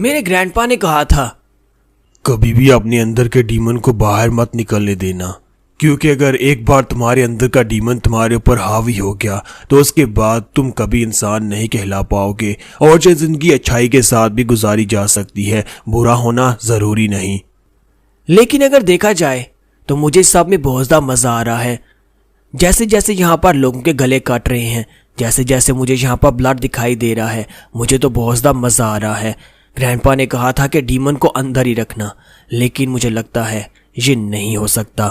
मेरे ग्रैंडपा ने कहा था, कभी भी अपने अंदर के डीमन को बाहर मत निकलने देना, क्योंकि अगर एक बार तुम्हारे अंदर का डीमन तुम्हारे ऊपर हावी हो गया तो उसके बाद तुम कभी इंसान नहीं कहला पाओगे और जो जिंदगी अच्छाई के साथ भी गुजारी जा सकती है, बुरा होना जरूरी नहीं। लेकिन अगर देखा जाए तो मुझे सब में बहुत ज़्यादा मज़ा आ रहा है। जैसे जैसे यहाँ पर लोगों के गले काट रहे हैं, जैसे जैसे मुझे यहाँ पर ब्लड दिखाई दे रहा है, मुझे तो बहुत ज़्यादा मज़ा आ रहा है। ग्रैंडपा ने कहा था कि डीमन को अंदर ही रखना, लेकिन मुझे लगता है ये नहीं हो सकता,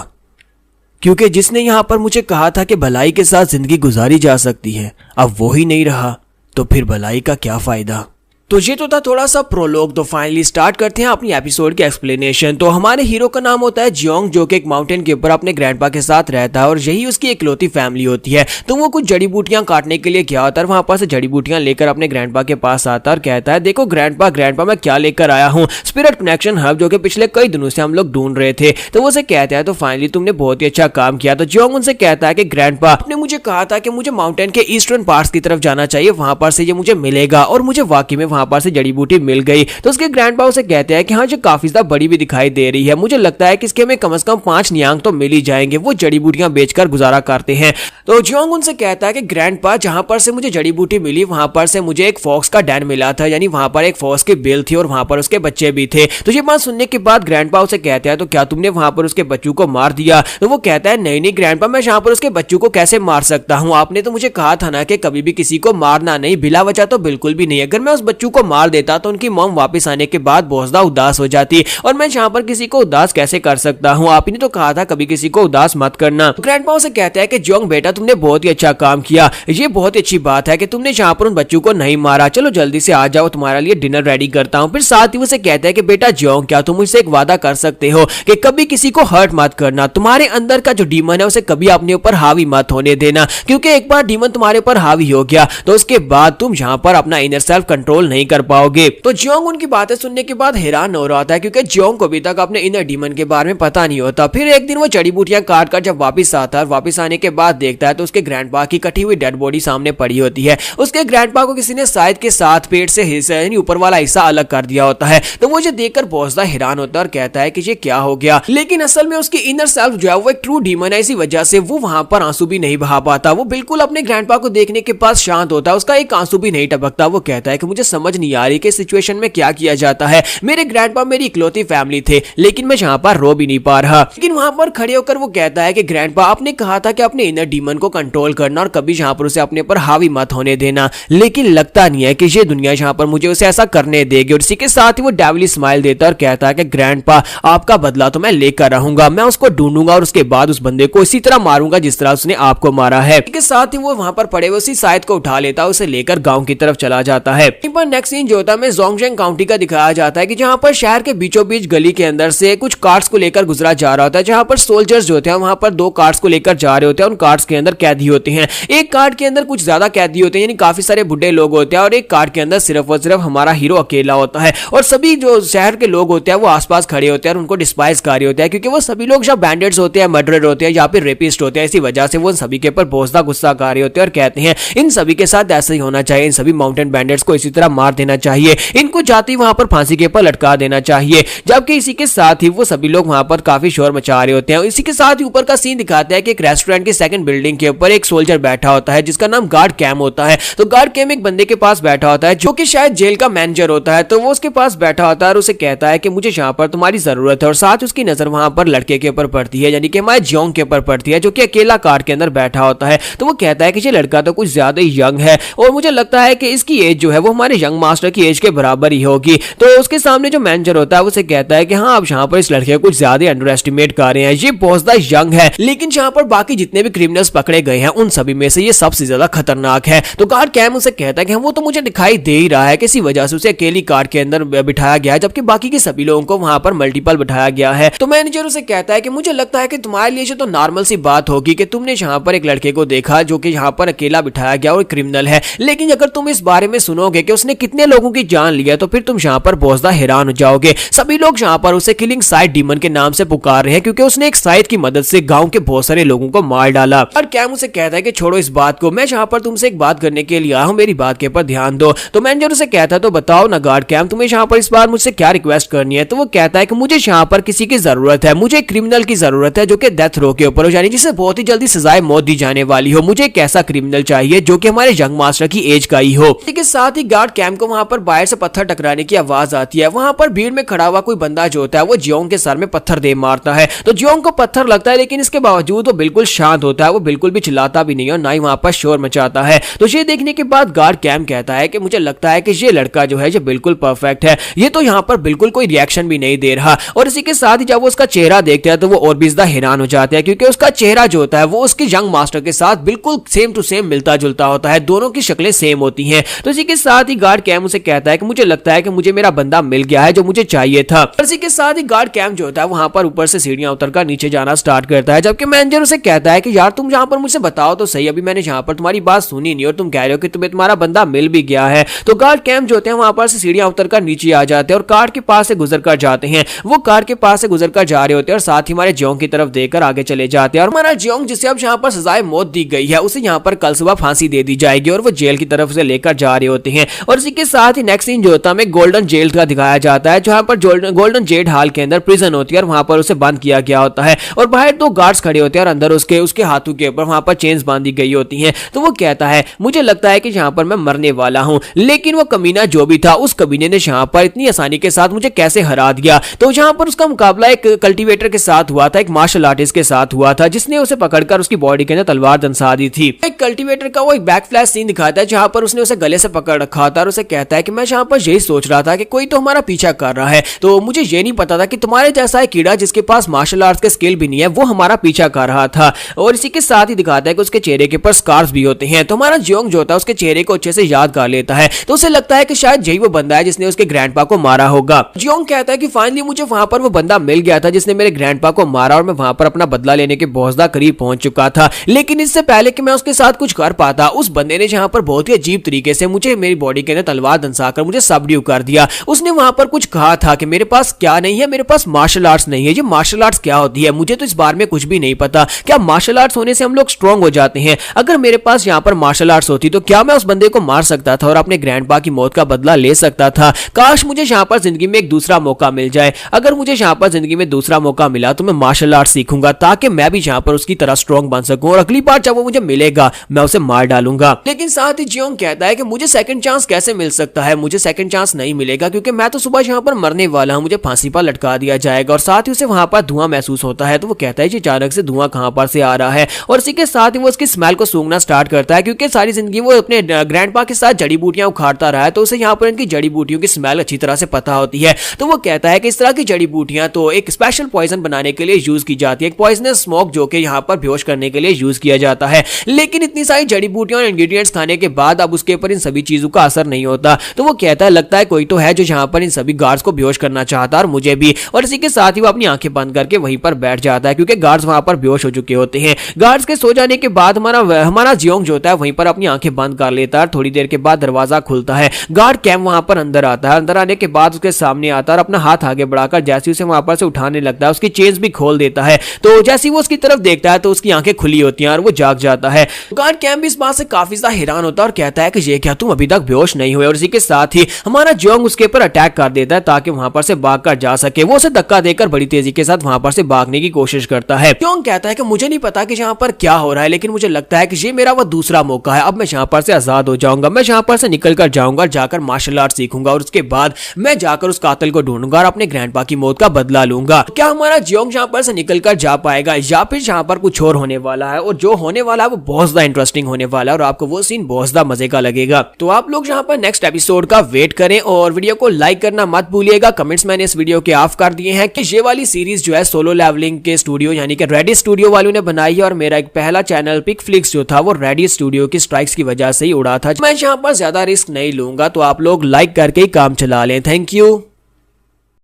क्योंकि जिसने यहाँ पर मुझे कहा था कि भलाई के साथ जिंदगी गुजारी जा सकती है, अब वो ही नहीं रहा, तो फिर भलाई का क्या फ़ायदा। तो ये तो था थोड़ा सा प्रोलॉग। तो फाइनली स्टार्ट करते हैं अपनी एपिसोड के एक्सप्लेनेशन। तो हमारे हीरो का नाम होता है जियोंग, जो कि एक माउंटेन के ऊपर अपने ग्रैंडपा के साथ रहता है और यही उसकी इकलौती फैमिली होती है। तो वो कुछ जड़ी बूटियां काटने के लिए गया होता है, वहां पर से जड़ी बूटियां लेकर अपने ग्रैंडपा के पास आता है और कहता है, देखो ग्रैंडपा मैं क्या लेकर आया हूँ, स्पिरिट कनेक्शन हब, जो कि पिछले कई दिनों से हम लोग ढूंढ रहे थे। तो वो उसे कहता है, तो फाइनली तुमने बहुत ही अच्छा काम किया। तो जियोंग उनसे कहता है कि ग्रैंडपा, आपने मुझे कहा था कि मुझे माउंटेन के ईस्टर्न पार्ट्स की तरफ जाना चाहिए, वहां पर से ये मुझे मिलेगा, और मुझे वाकई में वहां पर से जड़ी बूटी मिल गई। तो उसके ग्रैंडपा उसे कहते हैं कि हाँ, ये काफी ज्यादा बड़ी भी दिखाई दे रही है, मुझे लगता है कि इसके हमें कम से कम 5 नियांग तो मिल ही जाएंगे। वो जड़ी बूटियां बेचकर गुजारा करते हैं। तो जियोंग उनसे कहता है कि ग्रैंडपा, जहां पर से मुझे जड़ी बूटी मिली वहां पर से मुझे एक फॉक्स का डैन मिला था, यानी वहां पर एक फॉक्स की बिल थी और वहां पर उसके बच्चे भी थे। तो ये बात सुनने के बाद ग्रैंडपा उसे कहता है, तो क्या तुमने वहां पर उसके बच्चों को मार दिया। तो वो कहता है, नहीं ग्रैंडपा, मैं यहाँ पर उसके बच्चों को कैसे मार सकता हूँ, आपने तो मुझे कहा था ना कि कभी भी किसी को मारना नहीं, बिला वजह तो बिल्कुल भी नहीं। अगर मैं उस बच्चों को मार देता तो उनकी मॉम वापस आने के बाद बहुत ज्यादा उदास हो जाती, और मैं यहाँ पर किसी को उदास कैसे कर सकता हूँ, आपने तो कहा था कभी किसी को उदास मत करना। ग्रैंडपा उसे कहता है कि जियोंग बेटा, तुमने बहुत ही अच्छा काम किया, ये बहुत अच्छी बात है कि तुमने यहाँ पर उन बच्चों को नहीं मारा, चलो जल्दी से आ जाओ, तुम्हारे लिए डिनर रेडी करता हूँ। फिर साथ ही उसे कहता है कि बेटा जियोंग, क्या तुम मुझसे एक वादा कर सकते हो कि कभी किसी को हर्ट मत करना, तुम्हारे अंदर का जो डीमन है उसे कभी अपने ऊपर हावी मत होने देना, क्योंकि एक बार डीमन तुम्हारे ऊपर हावी हो गया तो उसके बाद तुम यहाँ पर अपना इनर सेल्फ कंट्रोल नहीं कर पाओगे। तो जियोंग उनकी बातें सुनने के बाद हैरान हो रहा होता है, क्योंकि जियोंग को अभी तक अपने इनर डीमन के बारे में पता नहीं होता। फिर एक दिन वो जड़ी बूटियां काट कर जब वापस आता है, वापस आने के बाद देखता है तो उसके ग्रैंडपा की कटी हुई डेड बॉडी सामने पड़ी होती है। उसके ग्रैंडपा को किसी ने शायद के साथ पेट से हिस्सा, यानी ऊपर वाला हिस्सा अलग कर दिया होता है। तो वो ये देखकर बहुत ज्यादा हैरान होता है और कहता है कि ये क्या हो गया। लेकिन असल में उसकी इनर सेल्फ जो है वो एक ट्रू डीमन है, इसी वजह से वो वहां पर आंसू भी नहीं बहा पाता। वो बिल्कुल अपने ग्रैंडपा को देखने के बाद शांत होता है, उसका एक आंसू भी नहीं टपकता। वो कहता है कि मुझे समझ नहीं आ रही कि सिचुएशन में क्या किया जाता है, मेरे ग्रैंडपा मेरी इकलौती फैमिली थे, लेकिन मैं यहाँ पर रो भी नहीं पा रहा। लेकिन वहां पर खड़े होकर वो कहता है कि ग्रैंडपा, आपने कहा था कि अपने इनर डीमन को कंट्रोल करना और कभी यहाँ पर उसे अपने पर हावी मत होने देना, लेकिन लगता नहीं है कि ये दुनिया यहाँ पर मुझे उसे ऐसा करने देगी। और इसी के साथ ही वो डेविली स्माइल देता है और कहता है कि ग्रैंडपा, आपका बदला तो मैं लेकर रहूंगा, मैं उसको ढूंढूंगा और उसके बाद उस बंदे को इसी तरह मारूंगा जिस तरह उसने आपको मारा है। इसके साथ ही वो वहां पर पड़े हुए उसी शायद को उठा लेता है, उसे लेकर गांव की तरफ चला जाता है। नेक्स्ट सीन जो होता है जोंगजेंग काउंटी का दिखाया जाता है कि जहां पर शहर के बीचों बीच गली के अंदर से कुछ कार्ट्स को लेकर गुजरा जा रहा होता है, जहां पर सोल्जर्स जो होते हैं वहां पर 2 कार्ट्स को लेकर जा रहे होते हैं। उन कार्ट्स के अंदर कैदी होते हैं, एक कार्ट के अंदर कुछ ज्यादा कैदी होते हैं, यानी काफी सारे बुढ़े लोग होते हैं, और एक कार्ट के अंदर सिर्फ और सिर्फ हमारा हीरो अकेला होता है। और सभी जो शहर के लोग होते हैं वो आसपास खड़े होते हैं और उनको डिस्पाइज कर रहे होते हैं, क्योंकि वो सभी लोग जब बैंडेड्स होते हैं, मर्डरर होते हैं या फिर रेपिस्ट होते हैं, इसी वजह से वो सभी के ऊपर बहुत ज्यादा गुस्सा कर रहे होते हैं और कहते हैं इन सभी के साथ ऐसा ही होना चाहिए, इन सभी माउंटेन बैंडेड्स को इसी तरह मार देना चाहिए, इनको जाते ही वहां पर फांसी के ऊपर लटका देना चाहिए। जबकि इसी के साथ ही वो सभी लोग वहां पर काफी शोर मचा रहे होते हैं। इसी के साथ ही ऊपर का सीन दिखाता है कि एक रेस्टोरेंट की 2nd बिल्डिंग के ऊपर एक सोल्जर बैठा होता है जिसका नाम गार्ड कैम होता है। तो गार्ड कैम एक बंदे के पास बैठा होता है जो कि शायद जेल का मैनेजर होता है। तो वो उसके पास बैठा होता है और उसे कहता है कि मुझे यहाँ पर तुम्हारी जरूरत है, और साथ उसकी नजर वहां पर लड़के के ऊपर पड़ती है, यानी कि हमारे जियोंग के ऊपर पड़ती है, जो कि अकेला कार के अंदर बैठा होता है। तो वो कहता है कि ये लड़का तो कुछ ज्यादा ही यंग है और मुझे लगता है कि इसकी एज जो है वो हमारे यंग मास्टर की एज के बराबर ही होगी। तो उसके सामने जो मैनेजर होता है उसे कहता है कि हाँ, आप यहाँ पर इस लड़के को कुछ ज्यादा अंडर एस्टिमेट कर रहे हैं, ये बहुत ज्यादा यंग है, लेकिन जहाँ पर बाकी जितने भी क्रिमिनल्स पकड़े गए हैं उन सभी में से ये सबसे ज्यादा खतरनाक है। तो गार्ड कैम उसे कहता है कि वो तो मुझे दिखाई दे ही रहा है, किसी वजह से उसे अकेली कार के अंदर बिठाया गया है, जबकि बाकी के सभी लोगों को वहां पर मल्टीपल बिठाया गया है। तो मैनेजर उसे कहता है कि मुझे लगता है कि तुम्हारे लिए तो नॉर्मल सी बात होगी कि तुमने यहाँ पर एक लड़के को देखा जो कि यहाँ पर अकेला बिठाया गया और क्रिमिनल है, लेकिन अगर तुम इस बारे में सुनोगे कि उसने कितने लोगों की जान लिया, तो फिर तुम यहाँ पर बहुत ज्यादा हैरान हो जाओगे। सभी लोग यहाँ पर उसे किलिंग साइड डीमन के नाम से पुकार रहे हैं, क्योंकि उसने एक साइड की मदद से गांव के बहुत सारे लोगों को मार डाला। और कैम उसे कहता है कि छोड़ो इस बात को, मैं यहाँ पर तुमसे एक बात करने के लिए आया हूँ, मेरी बात के ऊपर ध्यान दो। तो मैनेजर उसे कहता है तो बताओ ना गार्ड कैम, तुम्हें यहाँ पर इस बार मुझसे क्या रिक्वेस्ट करनी है। तो वो कहता है कि मुझे यहाँ पर किसी की जरूरत है, मुझे क्रिमिनल की जरूरत है जो कि डेथ रो के ऊपर हो, यानी जिसे बहुत ही जल्दी सजाए मौत दी जाने वाली हो। मुझे एक ऐसा क्रिमिनल चाहिए जो कि हमारे यंग मास्टर की एज का ही हो। इसके साथ ही गार्ड कैम को वहां पर बाहर से पत्थर टकराने की आवाज आती है। वहां पर भीड़ में खड़ा हुआ कोई बंदा जो होता है वो जियोंग के सर में पत्थर दे मारता है। तो जियोंग को पत्थर लगता है, लेकिन इसके बावजूद वो बिल्कुल शांत होता है, वो बिल्कुल भी चिल्लाता भी नहीं है और ना ही वहां पर शोर मचाता है। तो ये देखने के बाद गार्ड कैम कहता है कि मुझे लगता है कि ये लड़का जो है ये बिल्कुल परफेक्ट है, ये तो यहाँ पर बिल्कुल कोई रिएक्शन भी नहीं दे रहा। और इसी के साथ ही जब वो उसका चेहरा देखते हैं तो वो और भी ज्यादा हैरान हो जाते हैं, क्योंकि उसका चेहरा जो होता है वो उसके यंग मास्टर के साथ बिल्कुल सेम टू सेम मिलता जुलता होता है, दोनों की शक्लें सेम होती हैं। तो इसी के साथ ही गार्ड कैम उसे कहता है कि मुझे लगता है कि मुझे मेरा बंदा मिल गया है जो मुझे चाहिए था। और इसी के साथ ही गार्ड कैम जो होता है वहां पर ऊपर से सीढ़ियां उतरकर नीचे जाना स्टार्ट करता है, जबकि मैनेजर उसे कहता है कि यार तुम यहाँ पर मुझे बताओ तो सही, अभी मैंने यहाँ पर तुम्हारी बात सुनी नहीं और तुम कह रहे हो कि तुम्हें तुम्हारा बंदा मिल भी गया है। तो गार्ड कैम जो होते हैं वहां पर से सीढ़ियां उतरकर नीचे आ जाते हैं और कार के पास से गुजर कर जाते हैं। वो कार के पास से गुजर कर जा रहे होते हैं और साथ ही हमारे जियोंग की तरफ देखकर आगे चले जाते हैं। और हमारा जियोंग जिसे अब यहाँ पर सजाए मौत दी गई है उसे यहाँ पर कल सुबह फांसी दे दी जाएगी और वो जेल की तरफ से लेकर जा रहे होते हैं। और इसी के साथ ही नेक्स्ट सीन जो होता है हमें गोल्डन जेल का दिखाया जाता है, जहां पर गोल्डन जेल हाल के अंदर प्रिजन होती है और वहां पर उसे बंद किया गया होता है। और बाहर दो गार्ड्स खड़े होते हैं और अंदर उसके हाथों के ऊपर वहां पर चेन्स बांधी गई होती हैं। तो वो कहता है मुझे लगता है कि यहाँ पर मैं मरने वाला हूँ, लेकिन वो कमीना जो भी था उस कमीने ने यहाँ पर इतनी आसानी के साथ मुझे कैसे हरा दिया। तो यहाँ पर उसका मुकाबला एक कल्टीवेटर के साथ हुआ था, एक मार्शल आर्टिस्ट के साथ हुआ था, जिसने उसे पकड़कर उसकी बॉडी के अंदर तलवार दंसा दी थी। एक कल्टीवेटर का वो एक बैक फ्लैश सीन दिखाता है जहां पर उसने उसे गले से पकड़ रखा था और उसे कहता है कि मैं यहाँ पर यही सोच रहा था कि कोई तो हमारा पीछा कर रहा है, तो मुझे ये नहीं पता था कि तुम्हारे जैसा एक कीड़ा जिसके पास मार्शल आर्ट्स के स्किल भी नहीं है वो हमारा पीछा कर रहा था। और इसी के साथ ही दिखाता है कि उसके चेहरे के ऊपर स्कार्स भी होते हैं। तो हमारा जियोंग जो होता है उसके चेहरे को अच्छे से याद कर लेता है, तो उसे लगता है कि शायद यही वो बंदा है जिसने उसके ग्रैंडपा को मारा होगा। जियोंग कहता है कि फाइनली मुझे वहां पर वो बंदा मिल गया था जिसने मेरे ग्रैंडपा को मारा और मैं वहां पर अपना बदला लेने के बहुत ज्यादा करीब पहुंच चुका था। लेकिन इससे पहले कि मैं उसके साथ कुछ कर पाता, उस बंदे ने जहां पर बहुत ही अजीब तरीके से मुझे मेरी बॉडी के अंदर तलवार दंसाकर मुझे सबड्यू कर दिया। उसने वहां पर कुछ कहा था कि मेरे पास क्या नहीं है, मेरे पास मार्शल आर्ट्स नहीं है। ये मार्शल आर्ट्स क्या होती है मुझे तो इस बारे में कुछ भी नहीं पता। क्या मार्शल आर्ट्स होने से हम लोग स्ट्रांग हो जाते हैं? अगर मेरे पास यहाँ पर मार्शल आर्ट्स होती तो क्या मैं उस बंदे को मार सकता था और अपने ग्रैंडपा की मौत का बदला ले सकता था? काश मुझे यहाँ पर जिंदगी में एक दूसरा मौका मिल जाए। अगर मुझे यहाँ पर जिंदगी में दूसरा मौका मिला तो मैं मार्शल आर्ट सीखूंगा ताकि मैं भी यहाँ पर उसकी तरह स्ट्रांग बन सकूं और अगली बार जब वो मुझे मिलेगा मैं उसे मार डालूंगा। लेकिन साथ ही जियोंग कहता है कि मुझे सेकंड चांस कैसे मिल सकता है? मुझे सेकंड चांस नहीं मिलेगा क्योंकि मैं तो सुबह यहाँ पर मरने वाला हूँ, मुझे फांसी पर लटका दिया जाएगा। और साथ ही उसे वहां पर धुआं महसूस होता है, तो वो कहता है कि अचानक से धुआं कहां पर से आ रहा है। और इसी के साथ ही वो उसकी स्मेल को सूंघना स्टार्ट करता है, क्योंकि सारी जिंदगी वो अपने ग्रैंडपा के साथ जड़ी बूटियां उखाड़ता रहा है, तो उसे यहाँ पर इनकी जड़ी बूटियों की स्मेल अच्छी तरह से पता होती है। तो वो कहता है कि इस तरह की जड़ी बूटियां तो एक स्पेशल पॉइजन बनाने के लिए यूज की जाती है, एक पॉइजनस स्मोक जो कि यहाँ पर बेहोश करने के लिए यूज किया जाता है। लेकिन इतनी सारी जड़ी बूटियां और इंग्रेडिएंट्स खाने के बाद अब उसके ऊपर इन सभी चीजों का असर नहीं होता। तो वो कहता है लगता है कोई तो है जो यहाँ पर इन सभी गार्ड्स को बेहोश करना चाहता है और मुझे भी। और इसी के साथ ही वो अपनी आंखें बंद करके वहीं पर बैठ जाता है, क्योंकि गार्ड्स वहां पर बेहोश हो चुके होते हैं। गार्ड्स के सो जाने के बाद हमारा जियोंग जो होता है वहीं पर अपनी आंखें बंद कर लेता है। थोड़ी देर के बाद दरवाजा खुलता है, गार्ड कैम वहां पर अंदर आता है। अंदर आने के बाद उसके सामने आता है और अपना हाथ आगे बढ़ाकर जैसे उसे वहां पर से उठाने लगता है उसकी चेन्स भी खोल देता है। तो जैसे वो उसकी तरफ देखता है तो उसकी आंखें खुली होती हैं और वो जाग जाता है। गार्ड कैम भी इस बात से काफी ज्यादा हैरान होता है और कहता है कि ये क्या तुम अभी तक बेहोश नहीं हुए? और इसी के साथ ही हमारा जियोंग उसके ऊपर अटैक कर देता है ताकि वहां पर से भागकर जा सके। वो उसे धक्का देकर बड़ी तेजी के साथ वहां पर से भागने की कोशिश करता है। जियोंग कहता है कि मुझे नहीं पता कि यहाँ पर क्या हो रहा है, लेकिन मुझे लगता है कि ये मेरा वो दूसरा मौका है। अब मैं यहाँ पर से आजाद हो जाऊंगा, मैं यहाँ पर से निकल कर जाऊंगा, जाकर मार्शल आर्ट सीखूंगा और उसके बाद मैं जाकर उस कातिल को ढूंढूंगा और अपने ग्रैंडपा की मौत का बदला लूंगा। क्या हमारा जियोंग यहाँ पर से निकल कर जा पाएगा या फिर यहाँ पर कुछ और होने वाला है? और जो होने वाला है वो बहुत ज्यादा इंटरेस्टिंग होने वाला है और आपको वो सीन बहुत ज्यादा मजे का लगेगा। तो आप लोग यहाँ पर नेक्स्ट एपिसोड का वेट करें और वीडियो को लाइक करना मत भूलिएगा। कमेंट्स मैंने इस वीडियो के ऑफ कर दिए हैं कि ये वाली सीरीज जो है सोलो लेवलिंग के स्टूडियो यानी कि रेडी स्टूडियो वालों ने बनाई है और मेरा एक पहला चैनल पिक फ्लिक्स जो था वो रेडी स्टूडियो की स्ट्राइक्स की वजह से ही उड़ा था। मैं यहाँ पर ज्यादा रिस्क नहीं लूंगा, तो आप लोग लाइक करके ही काम चला लें। Thank you.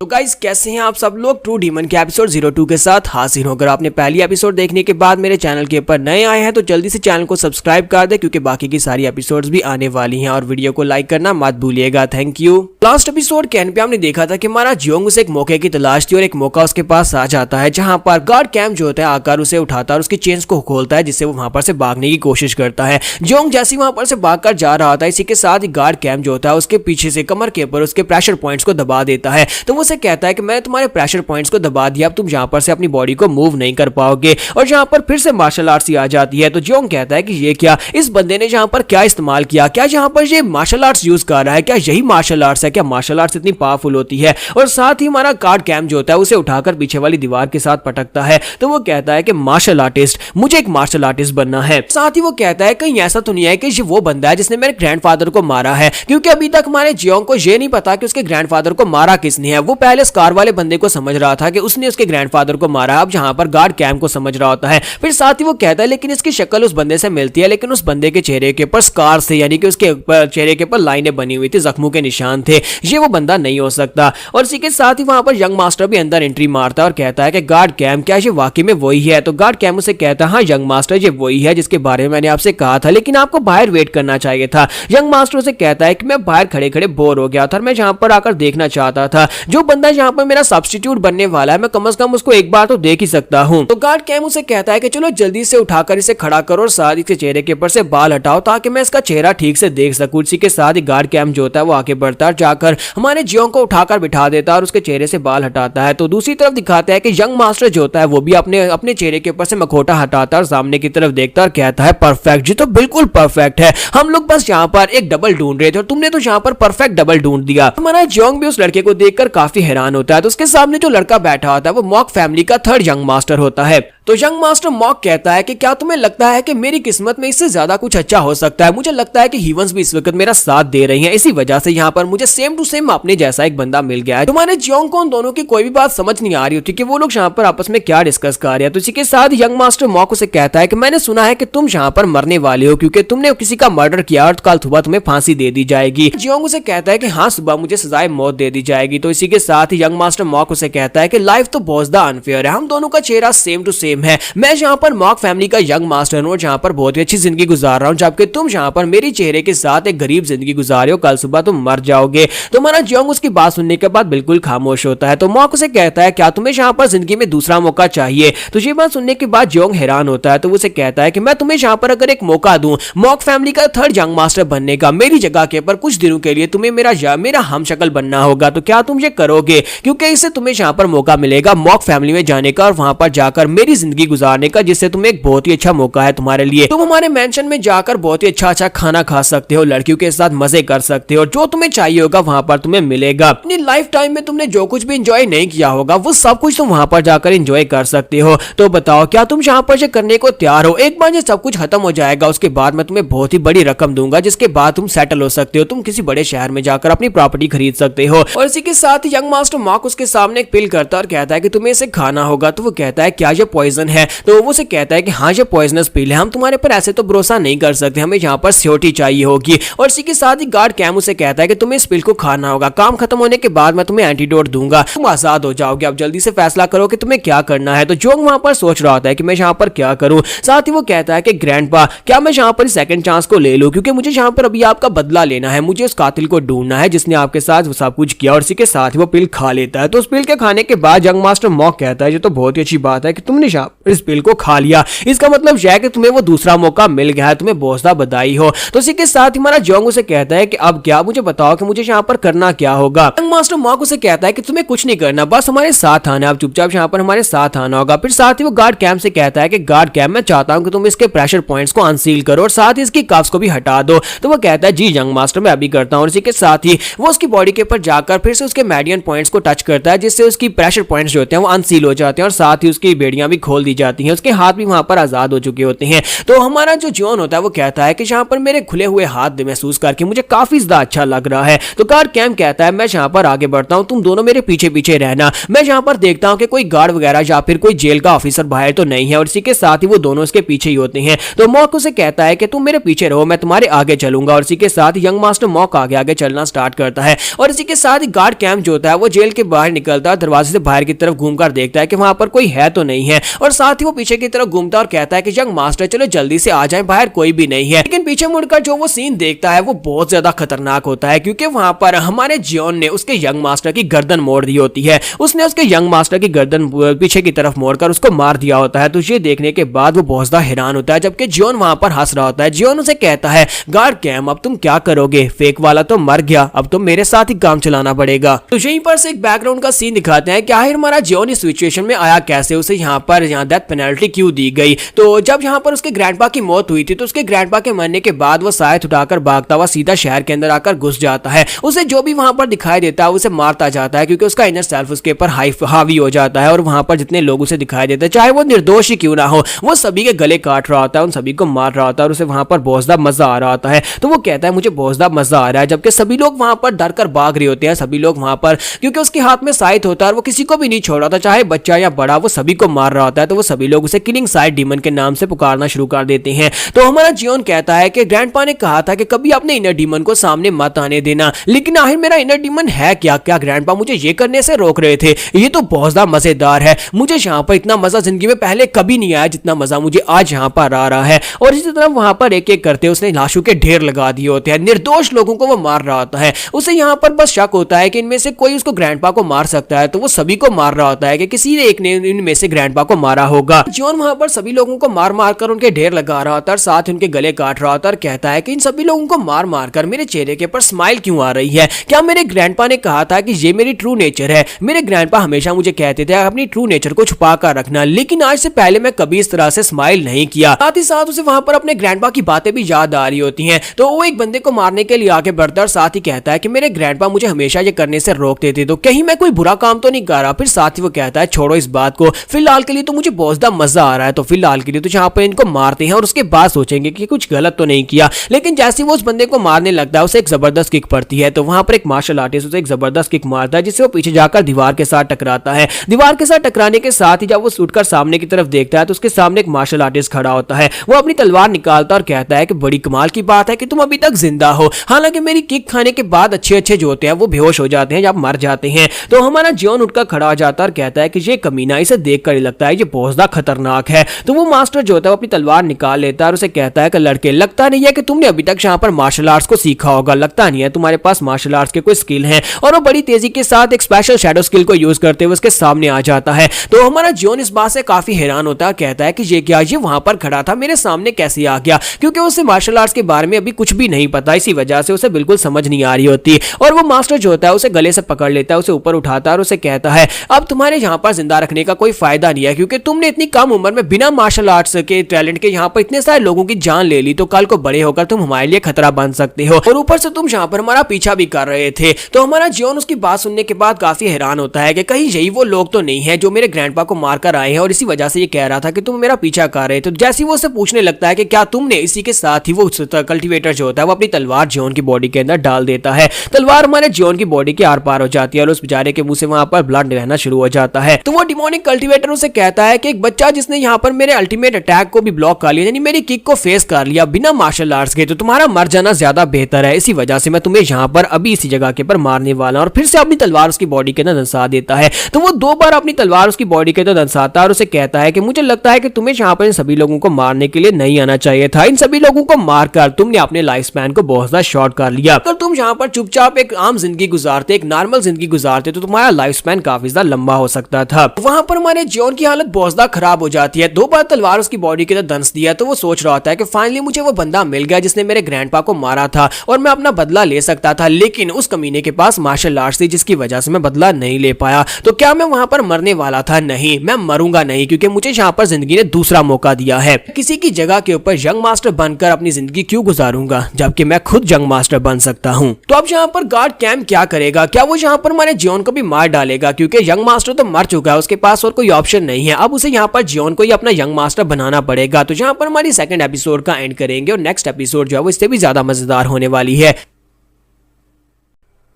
तो गाइस कैसे हैं आप सब लोग। ट्रू डीमन के एपिसोड 02 के साथ हाजिर हो। अगर आपने पहली एपिसोड देखने के बाद मेरे चैनल के ऊपर नए आए हैं तो जल्दी से चैनल को सब्सक्राइब कर दे, क्योंकि बाकी की सारी एपिसोड्स भी आने वाली हैं। और वीडियो को लाइक करना मत भूलिएगा। Thank you. लास्ट एपिसोड के एंड पे हमने देखा था कि हमारा जियोंग उसे एक मौके की तलाश थी और एक मौका उसके पास आ जाता है, जहां पर गार्ड कैंप जो होता है आकर उसे उठाता है और उसकी चेन्स को खोलता है, जिससे वो वहां पर से भागने की कोशिश करता है। जियोंग जैसे ही वहां पर से भागकर जा रहा था, इसी के साथ ही गार्ड कैंप जो होता है उसके पीछे से कमर के ऊपर उसके प्रेशर पॉइंट्स को दबा देता है। तो वो उसे कहता है कि मैं तुम्हारे प्रेशर पॉइंट्स को दबा दिया, अब तुम यहां पर से अपनी बॉडी को मूव नहीं कर पाओगे। और यहां पर फिर से मार्शल आर्ट्स आ जाती है। तो जियोंग कहता है कि ये क्या, इस बंदे ने यहां पर क्या इस्तेमाल किया, क्या यहां पर ये मार्शल आर्ट्स यूज कर रहा है, क्या यही मार्शल आर्ट्स है, क्या मार्शल आर्ट्स इतनी पावरफुल होती है। और साथ ही हमारा गार्ड कैंप जो होता है उसे उठाकर पीछे वाली दीवार के साथ पटकता है। तो वो कहता है कि मार्शल आर्टिस्ट, मुझे एक मार्शल आर्टिस्ट बनना है। साथ ही वो कहता है कहीं ऐसा तो नहीं है कि ये वो बंदा है जिसने मेरे ग्रैंडफादर को मारा है, क्योंकि अभी तक हमारे जियोंग को ये नहीं पता कि उसके ग्रैंडफादर को मारा किसने है। वो पहले स्कार वाले बंदे को समझ रहा था कि उसने उसके ग्रैंडफादर को मारा, अब जहां पर गार्ड कैंप को समझ रहा होता है। फिर साथ ही वो कहता है लेकिन इसकी शक्ल उस बंदे से मिलती है, लेकिन उस बंदे के चेहरे के ऊपर स्कार थे, यानी कि उसके चेहरे के ऊपर लाइनें बनी हुई थी, जख्मों के निशान थे, ये वो बंदा नहीं हो सकता। और इसी के साथ ही वहां पर यंग मास्टर भी अंदर एंट्री मारता है और कहता है कि गार्ड कैंप क्या ये वाकई में वही है। तो गार्ड कैंप उसे कहता है हाँ यंग मास्टर ये वही है जिसके बारे में मैंने आपसे कहा था, लेकिन आपको बाहर वेट करना चाहिए था। यंग मास्टर उसे कहता है कि मैं बाहर खड़े खड़े बोर हो गया था और मैं जहां पर आकर देखना चाहता था, जो बंदा यहां पर मेरा सब्स्टिट्यूट बनने वाला है मैं कम से कम उसको एक बार तो देख ही सकता हूं। तो गार्ड कैंप उसे कहता है कि चलो जल्दी से उठाकर इसे खड़ा करो और साथ ही इसके चेहरे के ऊपर से बाल हटाओ ताकि मैं इसका चेहरा ठीक से देख सकूं। इसी के साथ ही गार्ड कैंप जो होता है वो आगे बढ़ता है, जाकर हमारे जियोंग को उठाकर बिठा देता है और उसके चेहरे से बाल हटाता है। तो दूसरी तरफ दिखाता है कि यंग मास्टर जो होता है वो भी अपने चेहरे के ऊपर से मखोटा हटाता है और सामने की तरफ देखता है और कहता है परफेक्ट, जी तो बिल्कुल परफेक्ट है, हम लोग बस यहाँ पर एक डबल ढूंढ रहे थे और तुमने तो यहाँ पर परफेक्ट डबल ढूंढ दिया। हमारा जियोंग भी उस लड़के को देखकर काफी हैरान होता है। तो उसके सामने जो लड़का बैठा होता है वो मॉक फैमिली का थर्ड यंग मास्टर होता है। तो यंग मास्टर मॉक कहता है कि क्या तुम्हें लगता है कि मेरी किस्मत में इससे ज्यादा कुछ अच्छा हो सकता है। मुझे लगता है कि हीवंस भी इस वक्त मेरा साथ दे रही हैं, इसी वजह से यहाँ पर मुझे सेम टू सेम अपने जैसा एक बंदा मिल गया है। तुम्हारे जियोंग को उन दोनों की कोई भी बात समझ नहीं आ रही होती कि वो लोग यहाँ पर आपस में क्या डिस्कस कर रहे हैं। तो इसी के साथ यंग मास्टर मॉक उसे कहता है कि मैंने सुना है कि तुम यहाँ पर मरने वाले हो क्योंकि तुमने किसी का मर्डर किया और कल सुबह तुम्हें फांसी दे दी जाएगी। जियोंग उसे कहता है कि हाँ सुबह मुझे सजाए मौत दे दी जाएगी। तो इसी के साथ यंग मास्टर मॉक उसे कहता है कि लाइफ तो बहुत ज्यादा अनफेयर है, हम दोनों का चेहरा सेम टू सेम है। मैं यहाँ पर मॉक फैमिली का यंग मास्टर हूँ, जहाँ पर बहुत ही अच्छी जिंदगी गुजार रहा हूँ, जबकि तुम यहाँ पर मेरे चेहरे के साथ एक गरीब जिंदगी गुजार रहे हो, कल सुबह तुम मर जाओगे। तो हमारा जियोंग उसकी बात सुनने के बाद बिल्कुल खामोश होता है। तो मॉक उसे कहता है क्या तुम्हें यहाँ पर जिंदगी में दूसरा मौका चाहिए। तो ये बात सुनने के बाद जियोंग हैरान होता है। तो उसे कहता है कि मैं तुम्हें यहाँ पर अगर एक मौका दूं मॉक फैमिली का थर्ड यंग मास्टर बनने का, मेरी जगह के पर कुछ दिनों के लिए तुम्हें मेरा हमशक्ल बनना होगा, तो क्या तुम ये करोगे। क्योंकि इससे तुम्हें यहाँ पर मौका मिलेगा मॉक फैमिली में जाने का और वहां पर जाकर मेरी जिंदगी गुजारने का, जिससे तुम्हें एक बहुत ही अच्छा मौका है तुम्हारे लिए। तुम हमारे मेंशन में जाकर बहुत ही अच्छा अच्छा खाना खा सकते हो, लड़कियों के साथ मजे कर सकते हो, जो तुम्हें चाहिए होगा वहां पर तुम्हें मिलेगा। अपनी लाइफ टाइम में तुमने जो कुछ भी एंजॉय नहीं किया होगा वो सब कुछ तुम वहां पर जाकर एंजॉय कर सकते हो। तो बताओ क्या तुम यहाँ पर ये करने को तैयार हो। एक बार ये सब कुछ खत्म हो जाएगा उसके बाद मैं तुम्हें बहुत ही बड़ी रकम दूंगा, जिसके बाद तुम सेटल हो सकते हो, तुम किसी बड़े शहर में जाकर अपनी प्रॉपर्टी खरीद सकते हो। और इसी के साथ ही यंग मास्टर मॉक उसके सामने एक पिल करता है और कहता है कि तुम्हें इसे खाना होगा। तो वो कहता है क्या ये पॉइजन है। तो वो उसे कहता है कि हाँ ये पॉइजनस पिल है, हम तुम्हारे पर ऐसे तो भरोसा नहीं कर सकते, हमें यहाँ पर सिक्योरिटी चाहिए होगी। और इसी के साथ ही गार्ड कैंप उसे कहता है कि तुम्हें इस पिल को खाना होगा, काम खत्म होने के बाद मैं तुम्हें एंटीडोट दूंगा, तुम आजाद हो जाओगे। अब जल्दी से फैसला करो कि तुम्हें क्या करना है। तो जोंग वहां पर सोच रहा होता है कि मैं यहाँ पर क्या करूं। साथ ही वो कहता है कि ग्रैंडपा क्या मैं यहाँ पर सेकंड चांस को ले लूं, क्योंकि मुझे यहाँ पर अभी आपका बदला लेना है, मुझे उस कातिल को ढूंढना है जिसने आपके साथ सब कुछ किया। और इसी के साथ ही वो पिल खा लेता है। तो उस पिल के खाने के बाद यंग मास्टर मॉक कहता है ये तो बहुत ही अच्छी बात है कि तुमने इस पिल को खा लिया, इसका मतलब यह है कि तुम्हें वो दूसरा मौका मिल गया है, तुम्हें बहुत सा बधाई हो। तो इसी के साथ ही हमारा जोंग उसे कहता है कि अब क्या, मुझे बताओ कि मुझे यहाँ पर करना क्या होगा। यंग मास्टर मॉक उसे कहता है कि तुम्हें कुछ नहीं करना, बस हमारे साथ आना, आप चुपचाप यहाँ पर हमारे साथ आना होगा। फिर साथ ही वो गार्ड कैंप से कहता है कि गार्ड कैंप मैं चाहता हूँ कि तुम इसके प्रेशर पॉइंट्स को अनसील करो और साथ ही इसकी कफ्स को भी हटा दो। तो वो कहता है जी यंग मास्टर मैं अभी करता हूँ। और इसी के साथ ही वो उसकी बॉडी के ऊपर जाकर फिर से उसके मेडियन पॉइंट्स को टच करता है, जिससे उसकी प्रेशर पॉइंट्स जो होते हैं वो अनसील हो जाते हैं और साथ ही उसकी बेड़ियां भी खोल दी जाती हैं, उसके हाथ भी वहां पर आजाद हो चुके होते हैं। तो हमारा जो जियोन होता है वो कहता है कि यहाँ पर मेरे खुले हुए हाथ महसूस करके मुझे काफी ज्यादा अच्छा लग रहा है। तो गार्ड कैंप कहता है मैं यहाँ पर आगे बढ़ता हूँ, तुम दोनों मेरे पीछे पीछे रहना, मैं यहाँ पर देखता हूँ कि कोई गार्ड वगैरह या फिर कोई जेल का ऑफिसर बाहर तो नहीं है। और इसी के साथ ही वो दोनों इसके पीछे ही होते हैं। तो मॉक उसे कहता है कि तुम मेरे पीछे रहो, मैं तुम्हारे आगे चलूंगा। और इसी के साथ यंग मास्टर मॉक आगे आगे चलना स्टार्ट करता है। और इसी के साथ गार्ड कैंप जो होता है होता है वो जेल के बाहर निकलता है, दरवाजे से बाहर की तरफ घूमकर देखता है कि वहां पर कोई है तो नहीं है, और साथ ही वो पीछे की तरफ घूमता है और कहता है कि यंग मास्टर चलो जल्दी से आ जाए, बाहर कोई भी नहीं है। लेकिन पीछे मुड़कर जो वो सीन देखता है वो बहुत ज्यादा खतरनाक होता है, क्योंकि वहां पर हमारे जियोन ने उसके यंग मास्टर की गर्दन मोड़ दी होती है। उसने उसके यंग मास्टर की गर्दन पीछे की तरफ मोड़कर उसको मार दिया होता है। तो ये देखने के बाद वो बहुत ज्यादा हैरान होता है, जबकि जियोन वहां पर हंस रहा होता है। जियोन उसे कहता है गार्ड कैम अब तुम क्या करोगे, फेक वाला तो मर गया, अब तो मेरे साथ ही काम चलाना पड़ेगा। तो यहीं पर से एक बैकग्राउंड का सीन दिखाते हैं कि आखिर हमारा जियोन इस सिचुएशन में आया कैसे, उसे यहाँ पर डेथ पेनल्टी क्यों दी गई। तो जब यहाँ पर उसके ग्रैंडपा की मौत हुई थी तो उसके ग्रैंडपा के मरने के बाद वो सायद उठाकर भागता हुआ सीधा शहर के अंदर आकर घुस जाता है। उसे जो भी वहां पर दिखाई देता है उसे मारता जाता है, क्योंकि उसका इनर सेल्फ उसके ऊपर हावी हो जाता है, और वहां पर जितने लोग उसे दिखाई देते हैं चाहे वो निर्दोष ही क्यों ना हो, वो सभी के गले काट रहा होता है, उन सभी को मार रहा होता है, और उसे वहां पर बहुत ज्यादा मजा आ रहा होता है। तो वो कहता है मुझे बहुत ज्यादा मजा आ रहा है, जबकि सभी लोग वहां पर डर कर भाग रहे होते हैं। सभी लोग वहां पर, क्योंकि उसके हाथ में साइट होता है और वो किसी को भी नहीं छोड़ रहा था, चाहे बच्चा या बड़ा, वो सभी को मार रहा होता है। तो वो सभी लोग उसे किलिंग साइड डीमन के नाम से पुकारना शुरू कर देते हैं। तो हमारा जियोन कहता है कि ग्रैंडपा ने कहा था कि कभी अपने इनर डीमन को सामने मत आने देना, लेकिन आखिर मेरा इनर डीमन है क्या, क्या ग्रैंडपा मुझे ये करने से रोक रहे थे। ये तो बहुत ज्यादा मजेदार है, मुझे यहाँ पर इतना मजा जिंदगी में पहले कभी नहीं आया जितना मजा मुझे आज यहाँ पर आ रहा है। और इसी तरह वहां पर एक एक करते उसने लाशों के ढेर लगा दिए होते हैं, निर्दोष लोगों को वो मार रहा होता है। उसे यहाँ पर बस शक होता है कि इनमें से कोई उसको ग्रैंडपा को मार सकता है, तो वो सभी को मार रहा होता है कि किसी ने एक ने इनमें से ग्रैंडपा को मारा होगा। जियोन वहां पर सभी लोगों को मार मार कर उनके ढेर लगा रहा होता है, साथ ही उनके गले काट रहा होता है, और कहता है कि इन सभी लोगों को मार मार कर मेरे चेहरे के ऊपर स्माइल क्यों आ रही है, क्या मेरे ग्रैंडपा ने कहा था कि ये मेरी ट्रू नेचर है। मेरे ग्रैंडपा हमेशा मुझे कहते थे अपनी ट्रू नेचर को छुपा कर रखना, लेकिन आज से पहले मैं कभी इस तरह से स्माइल नहीं किया। साथ ही साथ उसे वहां पर अपने ग्रैंडपा की बातें भी याद आ रही होती हैं। तो वो एक बंदे को मारने के लिए आगे बढ़ता है, साथ ही कहता है कि मेरे ग्रैंडपा मुझे हमेशा ये करने से रोकते थे, तो कहीं मैं कोई बुरा काम तो नहीं कर रहा। फिर साथ ही वो कहता है छोड़ो इस बात को, फिलहाल के लिए तो मुझे बहुत ज्यादा मजा आ रहा है, तो फिलहाल के लिए तो यहाँ पर इनको मारते हैं और उसके बाद सोचेंगे कि कुछ गलत तो नहीं किया। लेकिन जैसे वो उस बंदे को मारने लगता है उसे एक जबरदस्त किक पड़ती है। तो वहां पर एक मार्शल आर्टिस्ट उसे एक जबरदस्त किक मारता है, जिससे वो पीछे जाकर दीवार के साथ टकराता है। दीवार के साथ टकराने के साथ ही जब वो उठकर सामने की तरफ देखता है तो उसके सामने एक मार्शल आर्टिस्ट खड़ा होता है। वो अपनी तलवार निकालता और कहता है कि बड़ी कमाल की बात है कि तुम अभी तक जिंदा हो, हालांकि मेरी किक खाने के बाद अच्छे अच्छे जो होते हैं वो बेहोश हो जाते हैं या मर जाते हैं। तो हमारा जियोन उठकर खड़ा हो जाता है और कहता है कि ये कमीना, इसे देखकर ही लगता है ये बहुत ज्यादा खतरनाक है। तो वो मास्टर जो होता है वो अपनी तलवार निकाल लेता है और उसे कहता है कि लड़के, लगता नहीं है कि तुमने अभी तक यहाँ पर मार्शल आर्ट्स को सीखा होगा, लगता नहीं है तुम्हारे पास मार्शल आर्ट्स के कोई स्किल है। और वो बड़ी तेजी के साथ एक स्पेशल शैडो स्किल को यूज करते हुए उसके सामने आ जाता है। तो हमारा जियोन इस बात से काफी हैरान होता है, कहता है कि ये क्या, ये वहां पर खड़ा था मेरे सामने कैसे आ गया, क्योंकि उसे मार्शल आर्ट्स के बारे में अभी कुछ भी नहीं पता, इसी वजह से उसे बिल्कुल समझ नहीं आ रही होती। और वो मास्टर जो होता है उसे गले से पकड़ लेता है, उसे ऊपर उठाता है और उसे कहता है अब तुम्हारे यहाँ पर जिंदा रखने का कोई फायदा नहीं है, क्योंकि तुमने इतनी कम उम्र में बिना मार्शल आर्ट्स के टैलेंट के यहाँ पर इतने सारे लोगों की जान ले ली, तो कल को बड़े होकर तुम हमारे लिए खतरा बन सकते हो, और ऊपर से तुम यहाँ पर हमारा पीछा भी कर रहे थे। तो हमारा जियोन उसकी बात सुनने के बाद काफी हैरान होता है कि कहीं यही वो लोग तो नहीं है जो मेरे ग्रैंडपा को मारकर आए हैं और इसी वजह से ये कह रहा था कि तुम मेरा पीछा कर रहे थे। तो जैसे वो उससे पूछने लगता है कि क्या तुमने, इसी के साथ ही वो कल्टीवेटर जो होता है वो अपनी तलवार जियोन की बॉडी के अंदर डाल देता है। तलवार हमारे जियोन की बॉडी के आर पार हो जाती है और उस बेचारे के मुंह से वहां पर ब्लड बहना शुरू हो जाता है। तो वो डिमोनिक कल्टीवेटर उसे कहता है कि एक बच्चा जिसने यहाँ पर मेरे अल्टीमेट अटैक को भी ब्लॉक कर लिया, यानी मेरी किक को फेस कर लिया बिना मार्शल आर्ट्स के, तो तुम्हारा मर जाना ज्यादा बेहतर है, इसी वजह से मैं तुम्हें यहाँ पर अभी इसी जगह के पर मारने वाला हूं। और फिर से अपनी तलवार उसकी बॉडी के अंदर दंसा देता है। तो वो 2 बार अपनी तलवार उसकी बॉडी के अंदर दंसाता है और उसे कहता है कि मुझे लगता है कि तुम्हें यहाँ पर इन सभी लोगों को मारने के लिए नहीं आना चाहिए था, इन सभी लोगों को मारकर तुमने अपने लाइफ स्पैन को बहुत ज्यादा शॉर्ट कर लिया। अगर तुम यहाँ पर चुपचाप एक आम जिंदगी गुजारते, एक नॉर्मल जिंदगी गुजारते, तो तुम्हारा लाइफ स्पैन काफी ज्यादा लंबा हो सकता था। वहां पर हमारे जियोन की हालत बहुत ज्यादा खराब हो जाती है। 2 बार तलवार उसकी बॉडी के अंदर दंस दिया, तो वो सोच रहा होता है कि फाइनली मुझे वो बंदा मिल गया जिसने मेरे ग्रैंडपा को मारा था और मैं अपना बदला ले सकता था, लेकिन उस कमीने के पास मार्शल आर्ट्स थी जिसकी वजह से मैं बदला नहीं ले पाया। तो क्या मैं वहां पर मरने वाला था? नहीं, मैं मरूंगा नहीं, क्योंकि मुझे यहाँ पर जिंदगी ने दूसरा मौका दिया है। किसी की जगह के ऊपर यंग मास्टर बनकर अपनी जिंदगी क्यों गुजारूंगा जबकि मैं खुद यंग मास्टर बन सकता हूँ। तो अब यहाँ पर गार्ड कैम क्या करेगा? क्या वो यहाँ पर हमारे जियोन को भी मार डालेगा? क्योंकि यंग मास्टर तो मर चुका है, उसके पास और कोई ऑप्शन नहीं है। अब उसे यहाँ पर जियोन को ही अपना यंग मास्टर बनाना पड़ेगा। तो यहाँ पर हमारी सेकंड एपिसोड का एंड करेंगे और नेक्स्ट एपिसोड जो है वो इससे भी ज्यादा मजेदार होने वाली है।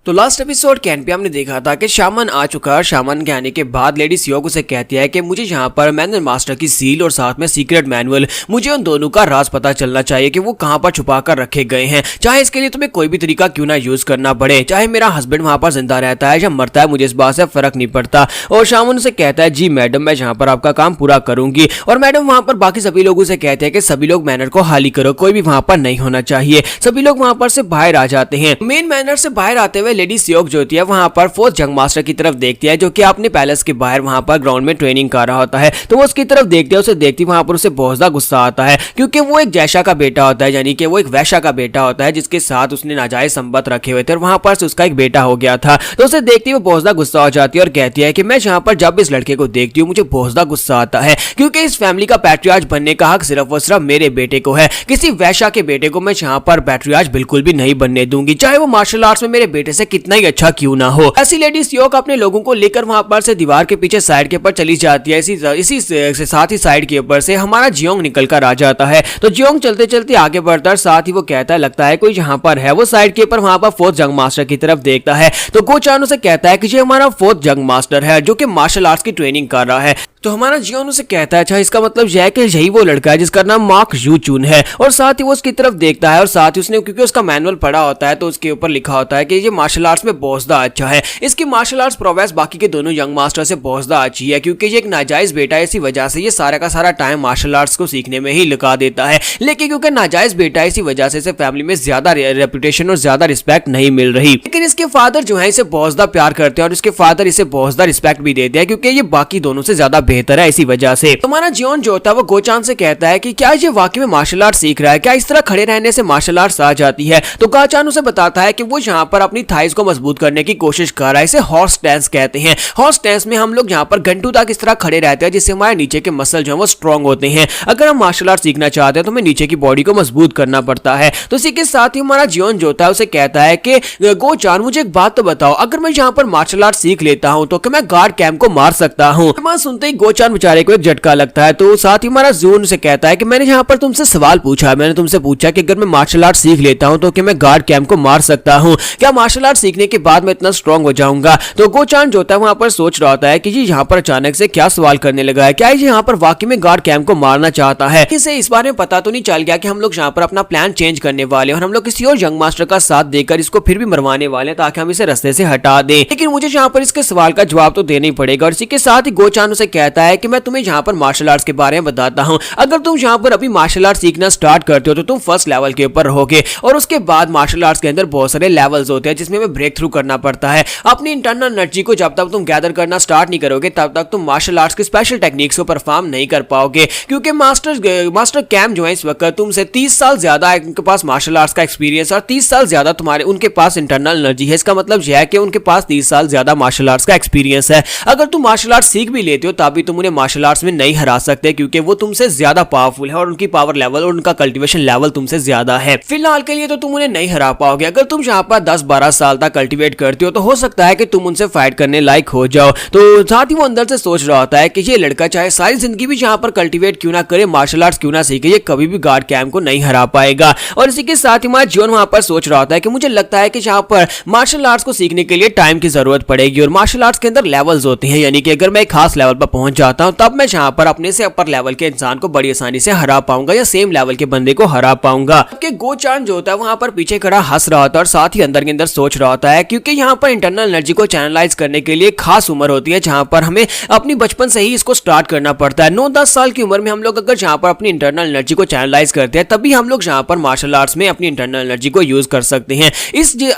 तो लास्ट एपिसोड के एंड पे हमने देखा था कि शामन आ चुका है। शामन के आने के बाद लेडी सियोक उसे कहती है कि मुझे यहाँ पर मैनर मास्टर की सील और साथ में सीक्रेट मैनुअल, मुझे उन दोनों का राज पता चलना चाहिए कि वो कहाँ पर छुपा कर रखे गए हैं, चाहे इसके लिए तुम्हें कोई भी तरीका क्यों ना यूज करना पड़े, चाहे मेरा हस्बैंड वहां पर जिंदा रहता है या मरता है, मुझे इस बात से फर्क नहीं पड़ता। और शामन उसे कहता है जी मैडम, मैं यहाँ पर आपका काम पूरा करूंगी। और मैडम वहां पर बाकी सभी लोगों से कहते हैं कि सभी लोग मैनर को खाली करो, कोई भी वहां पर नहीं होना चाहिए। सभी लोग वहां पर से बाहर आ जाते हैं। मेन मैनर से बाहर आते हुए लेडी सियोक जो है वहां पर फोर्थ जंग मास्टर की तरफ देखती है, जो कि अपने पैलेस के बाहर वहां पर ग्राउंड में ट्रेनिंग कर रहा होता है। तो वो उसकी तरफ देखती है, उसे देखती वहां पर उसे बहुत ज्यादा गुस्सा आता है, क्योंकि वो एक जैशा का बेटा होता है, यानी कि वो एक वैश्या का बेटा होता है जिसके साथ उसने नाजायज संबंध रखे हुए थे और वहां पर से उसका एक बेटा हो गया था। तो उसे देखती हुए बहुत ज्यादा गुस्सा हो जाती है और कहती है कि मैं यहाँ पर जब इस लड़के को देखती हूँ मुझे बहुत ज्यादा गुस्सा आता है, क्योंकि इस फैमिली का पैट्रियार्च बनने का हक सिर्फ और सिर्फ मेरे बेटे को है। किसी वैश्या के बेटे को मैं यहाँ पर पैट्रियार्च बिल्कुल भी नहीं बनने दूंगी, चाहे वो मार्शल आर्ट्स में मेरे बेटे से कितना ही अच्छा क्यों ना हो। ऐसी लेडी सियोक अपने लोगों को लेकर वहां पर से दीवार के पीछे साइड के ऊपर चली जाती है। इसी से साथ ही साइड के ऊपर से हमारा जियोंग निकल कर आ जाता है। तो जियोंग चलते चलते आगे बढ़ता है, साथ ही वो कहता है लगता है कोई यहाँ पर है। वो साइड के ऊपर वहां पर फोर्थ जंग मास्टर की तरफ देखता है। तो गो चान उसे कहता है कि ये हमारा फोर्थ जंग मास्टर है जो कि मार्शल आर्ट्स की ट्रेनिंग कर रहा है। तो हमारा जियोन उसे कहता है अच्छा इसका मतलब यह है कि यही वो लड़का है जिसका नाम मार्क यू चुन है। और साथ ही वो उसकी तरफ देखता है और साथ ही उसने क्योंकि उसका मैनुअल पढ़ा होता है तो उसके ऊपर लिखा होता है कि ये मार्शल आर्ट्स में बहुत ज्यादा अच्छा है, इसकी मार्शल आर्ट्स प्रोग्रेस बाकी के दोनों यंग मास्टर से बहुत ज्यादा अच्छी है, क्योंकि ये एक नाजायज बेटा है, इसी वजह से ये सारा का सारा टाइम मार्शल आर्ट्स को सीखने में ही लगा देता है। लेकिन क्योंकि नाजायज बेटा है इसी वजह से इसे फैमिली में ज्यादा रेपुटेशन और ज्यादा रिस्पेक्ट नहीं मिल रही। लेकिन इसके फादर जो है इसे बहुत ज्यादा प्यार करते हैं और इसके फादर इसे बहुत ज्यादा रिस्पेक्ट भी देते हैं, क्योंकि ये बाकी दोनों से ज्यादा बेहतर है इसी वजह से। तुम्हारा जियोन जो होता है वो गोचान से कहता है कि क्या ये वाकई में मार्शल आर्ट सीख रहा है, क्या इस तरह खड़े रहने से मार्शल आर्ट्स आ जाती है। तो गोचान उसे बताता है कि वो यहाँ पर अपनी थाइस को मजबूत करने की कोशिश कर रहा है, इसे हॉर्स डांस कहते हैं। हॉर्स डांस में हम लोग यहाँ पर घंटों तक इस तरह खड़े रहते हैं जिससे हमारे नीचे के मसल जो है वो स्ट्रॉन्ग होते हैं। अगर हम मार्शल आर्ट सीखना चाहते हैं तो हमें नीचे की बॉडी को मजबूत करना पड़ता है। तो इसी के साथ ही हमारा जियोन जो होता है उसे कहता है कि गोचान मुझे एक बात तो बताओ, अगर मैं यहाँ पर मार्शल आर्ट सीख लेता हूँ तो क्या मैं गार्ड कैंप को मार सकता हूँ। सुनते ही गोचान बेचारे को एक झटका लगता है। तो साथ ही हमारा जियोन से कहता है कि मैंने यहाँ पर तुमसे सवाल पूछा, मैंने तुमसे पूछा कि अगर मैं मार्शल आर्ट सीख लेता हूँ तो क्या मैं गार्ड कैंप को मार सकता हूँ, क्या मार्शल आर्ट सीखने के बाद मैं इतना स्ट्रॉन्ग हो जाऊंगा। तो गोचान जो होता है वहां पर सोच रहा होता है कि ये यहाँ पर अचानक से क्या सवाल करने लगा है, क्या ये यहाँ पर वाकई में गार्ड कैंप को मारना चाहता है। इसे इस बारे में पता तो नहीं चल गया कि हम लोग यहाँ पर अपना प्लान चेंज करने वाले हैं और हम लोग किसी और यंग मास्टर का साथ देकर इसको फिर भी मरवाने वाले हैं ताकि हम इसे रास्ते से हटा दें। लेकिन मुझे यहाँ पर इसके सवाल का जवाब तो देना ही पड़ेगा। और इसी के साथ ही गोचान उसे कहता है कि मैं तुम्हें यहाँ पर मार्शल आर्ट्स के बारे में बताता हूँ, अगर तुम यहाँ पर अभी मार्शल आर्ट सीखना स्टार्ट करते हो तो तुम फर्स्ट लेवल के ऊपर रहोगे और उसके बाद मार्शल आर्ट्स के अंदर बहुत सारे लेवल्स होते हैं जिसमें हमें ब्रेक थ्रू करना पड़ता है। अपनी इंटरनल एनर्जी को जब तक तुम गैदर करना स्टार्ट नहीं करोगे तब तक तुम मार्शल आर्ट्स की स्पेशल टेक्निक्स को परफॉर्म नहीं कर पाओगे, क्योंकि मास्टर कैम जो है इस वक्त तुमसे 30 साल ज्यादा है उनके पास मार्शल आर्ट्स का एक्सपीरियंस और 30 साल ज्यादा तुम्हारे उनके पास इंटरनल एनर्जी है। इसका मतलब यह है कि उनके पास 30 साल ज्यादा मार्शल आर्ट्स का एक्सपीरियंस है। अगर तुम मार्शल आर्ट्स सीख भी लेते हो तब भी तुम उन्हें मार्शल आर्ट्स में नहीं हरा सकते, क्योंकि वो तुमसे ज्यादा पावरफुल है और उनकी पावर लेवल और उनका कल्टीवेशन लेवल तुमसे ज्यादा है। फिलहाल के लिए तो तुम उन्हें नहीं हरा पाओगे। अगर तुम यहाँ पर 10-12 साल तक कल्टीवेट करते हो तो हो सकता है कि तुम उनसे फाइट करने लायक हो जाओ। तो साथ ही वो अंदर से सोच रहा होता है कि ये लड़का चाहे सारी जिंदगी भी यहाँ पर कल्टीवेट क्यों ना करे, मार्शल आर्ट्स क्यों ना सीखे, ये कभी भी गार्ड कैंप को नहीं हरा पाएगा। और इसी के साथ ही हमारा जियोन वहां पर सोच रहा होता है कि मुझे लगता है कि यहाँ पर मार्शल आर्ट्स को सीखने के लिए टाइम की जरूरत पड़ेगी और मार्शल आर्ट्स के अंदर लेवल्स होते हैं, यानी कि अगर मैं एक खास लेवल पर पहुंच जाता हूं तब मैं यहाँ पर अपने से अपर लेवल के इंसान को बड़ी आसानी से हरा पाऊंगा या सेम लेवल के बंदे को हरा पाऊंगा। गोचान जो होता है वहां पर पीछे खड़ा हंस रहा होता है और साथ ही अंदर के अंदर सोच रहा होता है, क्योंकि यहाँ पर इंटरनल एनर्जी को चैनलाइज करने के लिए खास उम्र होती है जहां पर हमें अपनी बचपन से ही इसको स्टार्ट करना पड़ता है। 9-10 साल की उम्र में हम लोग अगर यहाँ पर अपनी इंटरनल एनर्जी को चैनलाइज करते हैं तभी हम लोग यहाँ पर मार्शल आर्ट्स में अपनी इंटरनल एनर्जी को यूज कर सकते हैं।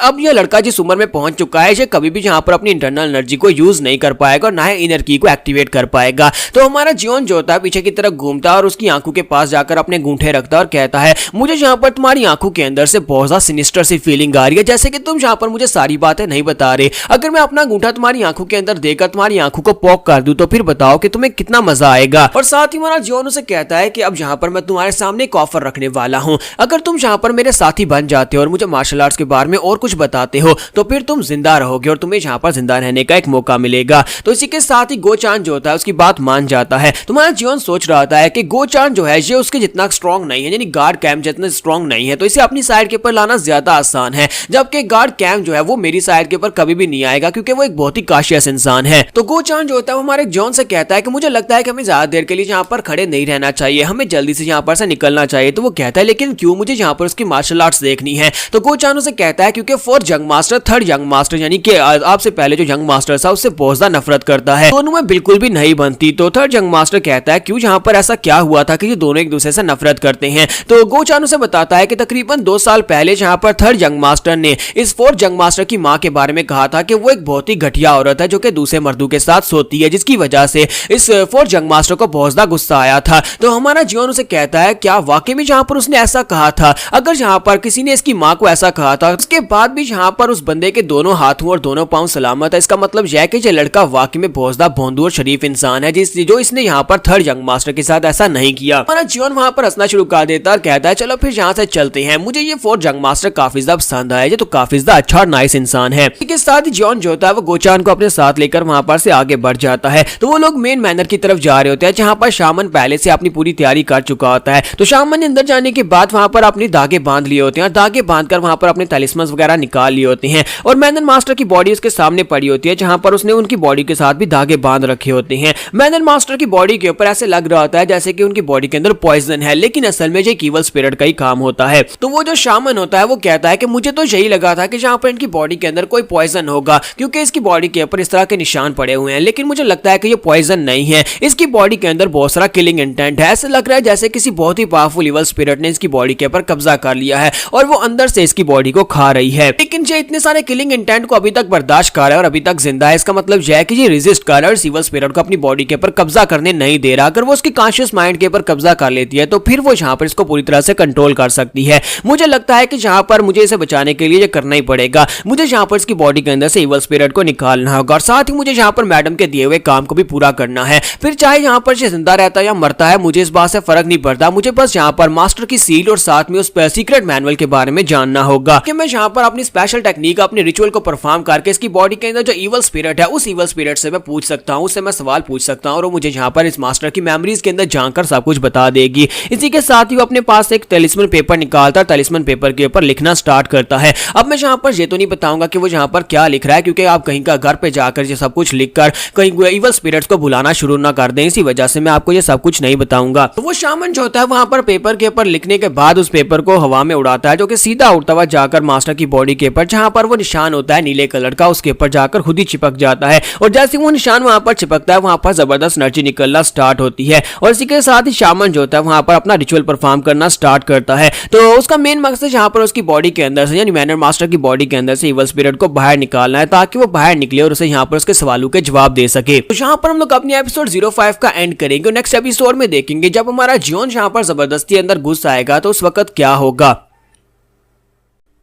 अब यह लड़का जिस उम्र में पहुंच चुका है ये कभी भी यहाँ पर अपनी इंटरनल एनर्जी को यूज नहीं कर पाएगा और ना ही इनर की को एक्टिवेट कर पाएगा। तो हमारा जियोन जो होता है पीछे की तरफ घूमता है और उसकी आंखों के पास जाकर अपने गूंठे रखता है और कहता है मुझे यहाँ पर तुम्हारी आंखों के अंदर से बहुत ज्यादा सिनिस्टर सी फीलिंग आ रही है, जैसे कि तुम यहाँ पर मुझे सारी बातें नहीं बता रहे। अगर मैं अपना अंगूठा तुम्हारी आंखों के अंदर देकर तुम्हारी आंखों को पॉक कर दूं तो फिर बताओ कि तुम्हें कितना मजा आएगा। और साथ ही हमारा जियोन उसे कहता है कि अब यहाँ पर मैं तुम्हारे सामने एक ऑफर रखने वाला हूँ, अगर तुम यहाँ पर मेरे साथी बन जाते हो और मुझे मार्शल आर्ट्स के बारे में और कुछ बताते हो तो फिर तुम जिंदा रहोगे और तुम्हें यहाँ पर जिंदा रहने का एक मौका मिलेगा। तो इसी के साथ ही गोचान जो होता है उसकी बात मान जाता है। तुम्हारा जियोन सोच रहा होता है कि गोचान जो है ये उसके जितना स्ट्रॉन्ग नहीं है, यानी गार्ड कैंप जितना स्ट्रॉन्ग नहीं है, तो इसे अपनी साइड के ऊपर लाना ज्यादा आसान है, जबकि गार्ड कैंप कैम जो है वो मेरी साइड के ऊपर कभी भी नहीं आएगा, क्योंकि वो एक बहुत ही काशियस इंसान है। तो गो चान जो होता है वो हमारे जॉन से कहता है कि मुझे लगता है कि हमें ज्यादा देर के लिए यहाँ पर खड़े नहीं रहना चाहिए, हमें जल्दी से यहाँ पर से निकलना चाहिए। तो वो कहता है लेकिन क्यों, मुझे यहाँ पर उसकी मार्शल आर्ट्स देखनी है। तो गो चान उसे कहता है क्योंकि fourth young master third young master यानी कि आपसे पहले जो यंग मास्टर था उससे बहुत ज्यादा नफरत करता है, दोनों में बिल्कुल भी नहीं बनती। तो थर्ड यंग मास्टर कहता है क्यों, यहाँ पर ऐसा क्या हुआ था कि ये दोनों एक दूसरे से नफरत करते हैं। तो गो चान उसे बताता है कि तकरीबन 2 साल पहले जहाँ पर थर्ड यंग मास्टर ने इस फोर्थ यंग मास्टर की माँ के बारे में कहा था कि वो एक बहुत ही घटिया औरत है जो कि दूसरे मर्दों के साथ सोती है, जिसकी वजह से इस फोर्थ यंग मास्टर को बहुत ज्यादा गुस्सा आया था। तो हमारा जीवन उसे कहता है क्या वाकई में जहाँ पर उसने ऐसा कहा था, अगर जहाँ पर किसी ने इसकी माँ को ऐसा कहा था उसके बाद भी जहाँ पर उस बंदे के दोनों हाथों और दोनों पांव सलामत है, इसका मतलब यह है कि ये लड़का वाकई में बहुत ज्यादा भोंदू और शरीफ इंसान है जो इसने यहाँ पर थर्ड यंग मास्टर के साथ ऐसा नहीं किया। हमारा जीवन वहां पर हंसना शुरू कर देता है और कहता है चलो फिर यहाँ से चलते हैं, मुझे ये फोर्थ यंग मास्टर काफी ज्यादा पसंद आया, ये तो काफी ज्यादा अच्छा और नाइस इंसान है। इसके साथ ही जॉन जो होता है वो गोचान को अपने साथ लेकर वहां पर से आगे बढ़ जाता है। तो वो लोग मेन मैनर की तरफ जा रहे होते हैं जहां पर शामन पहले से अपनी पूरी तैयारी कर चुका होता है। तो शामन ने अंदर जाने के बाद वहां पर अपने धागे बांध लिए होते हैं और धागे बांधकर वहां पर अपने तलिस्मन वगैरह निकाल लिए होते हैं और मैनन मास्टर की बॉडी उसके सामने पड़ी होती है जहां पर उसने उनकी बॉडी के साथ भी धागे बांध रखे होते हैं। मैनन मास्टर की बॉडी के ऊपर ऐसे लग रहा होता है जैसे कि उनकी बॉडी के अंदर पॉइजन है, लेकिन असल में ये ईवल स्पिरिट का ही काम होता है। तो वो जो शामन होता है वो कहता है कि मुझे तो यही लगा था कि जहां पर इनकी बॉडी के अंदर कोई पॉइजन होगा, क्योंकि इसकी बॉडी के ऊपर इस तरह के निशान पड़े हुए हैं, लेकिन मुझे लगता है कि ये पॉइजन नहीं है, इसकी बॉडी के अंदर बहुत सारा किलिंग इंटेंट है। ऐसा लग रहा है जैसे किसी बहुत ही पावरफुल ईवल स्पिरिट ने इसकी बॉडी के ऊपर कब्जा कर लिया है और वो अंदर से इसकी बॉडी को खा रही है। लेकिन ये इतने सारे किलिंग इंटेंट को अभी तक बर्दाश्त कर रहा है और अभी तक जिंदा है, इसका मतलब यह है कि ये रेजिस्ट कर रहा है और ईवल स्पिरिट को अपनी बॉडी के ऊपर कब्जा करने नहीं दे रहा। अगर वो उसकी कॉन्शियस माइंड के ऊपर कब्जा कर लेती है तो फिर वो यहाँ पर इसको पूरी तरह से कंट्रोल कर सकती है। मुझे लगता है कि यहाँ पर मुझे इसे बचाने के लिए ये करना ही पड़ेगा, मुझे यहाँ पर इसकी बॉडी के अंदर से ईवल स्पिरिट को निकालना होगा और साथ ही मुझे यहाँ पर मैडम के दिए हुए काम को भी पूरा करना है। फिर चाहे यहाँ पर ये जिंदा रहता है या मरता है मुझे इस बात से फर्क नहीं पड़ता, मुझे बस यहाँ पर मास्टर की सील और साथ में उस सीक्रेट मैनुअल के बारे में जानना होगा कि मैं यहाँ पर अपनी स्पेशल टेक्निक अपने रिचुअल को परफॉर्म करके इसकी बॉडी के अंदर जो ईवल स्पिरिट है उस ईवल स्पिरिट से मैं पूछ सकता हूँ, उससे मैं सवाल पूछ सकता हूँ और वो मुझे यहाँ पर इस मास्टर की मेमोरीज के अंदर जानकर सब कुछ बता देगी। इसी के साथ ही वो अपने पास एक तलिस्मन पेपर निकालता है, तलिस्मन पेपर के ऊपर लिखना स्टार्ट करता है। अब मैं यहाँ पर ये तो नहीं बताऊंगा कि वो यहाँ पर क्या लिख रहा है, क्योंकि आप कहीं का घर पे जाकर ये सब कुछ लिखकर कहीं ईवल स्पिरिट्स को बुलाना शुरू ना कर दें, इसी वजह से मैं आपको ये सब कुछ नहीं बताऊंगा। तो वो शामन जो होता है वहां पर पेपर के ऊपर लिखने के बाद उस पेपर को हवा में उड़ाता है, जो कि सीधा उड़ता हुआ जाकर मास्टर की बॉडी के ऊपर जहां पर वो निशान होता है नीले कलर का उसके ऊपर जाकर खुद ही चिपक जाता है और जैसे वो निशान वहां पर चिपकता है वहां पर जबरदस्त एनर्जी निकलना स्टार्ट होती है और इसी के साथ ही शामन जो होता है वहां पर अपना रिचुअल परफॉर्म करना स्टार्ट करता है। तो उसका मेन मकसद यहाँ पर उसकी बॉडी के अंदर से यानी मैनर मास्टर की बॉडी के अंदर से ईवल स्पिरिट को बाहर निकालना है ताकि वो बाहर निकले और उसे यहाँ पर उसके सवालों के जवाब दे सके। तो यहाँ पर हम लोग अपनी एपिसोड 05 का एंड करेंगे और नेक्स्ट एपिसोड में देखेंगे जब हमारा जियोन यहाँ पर जबरदस्ती अंदर घुस आएगा तो उस वक्त क्या होगा।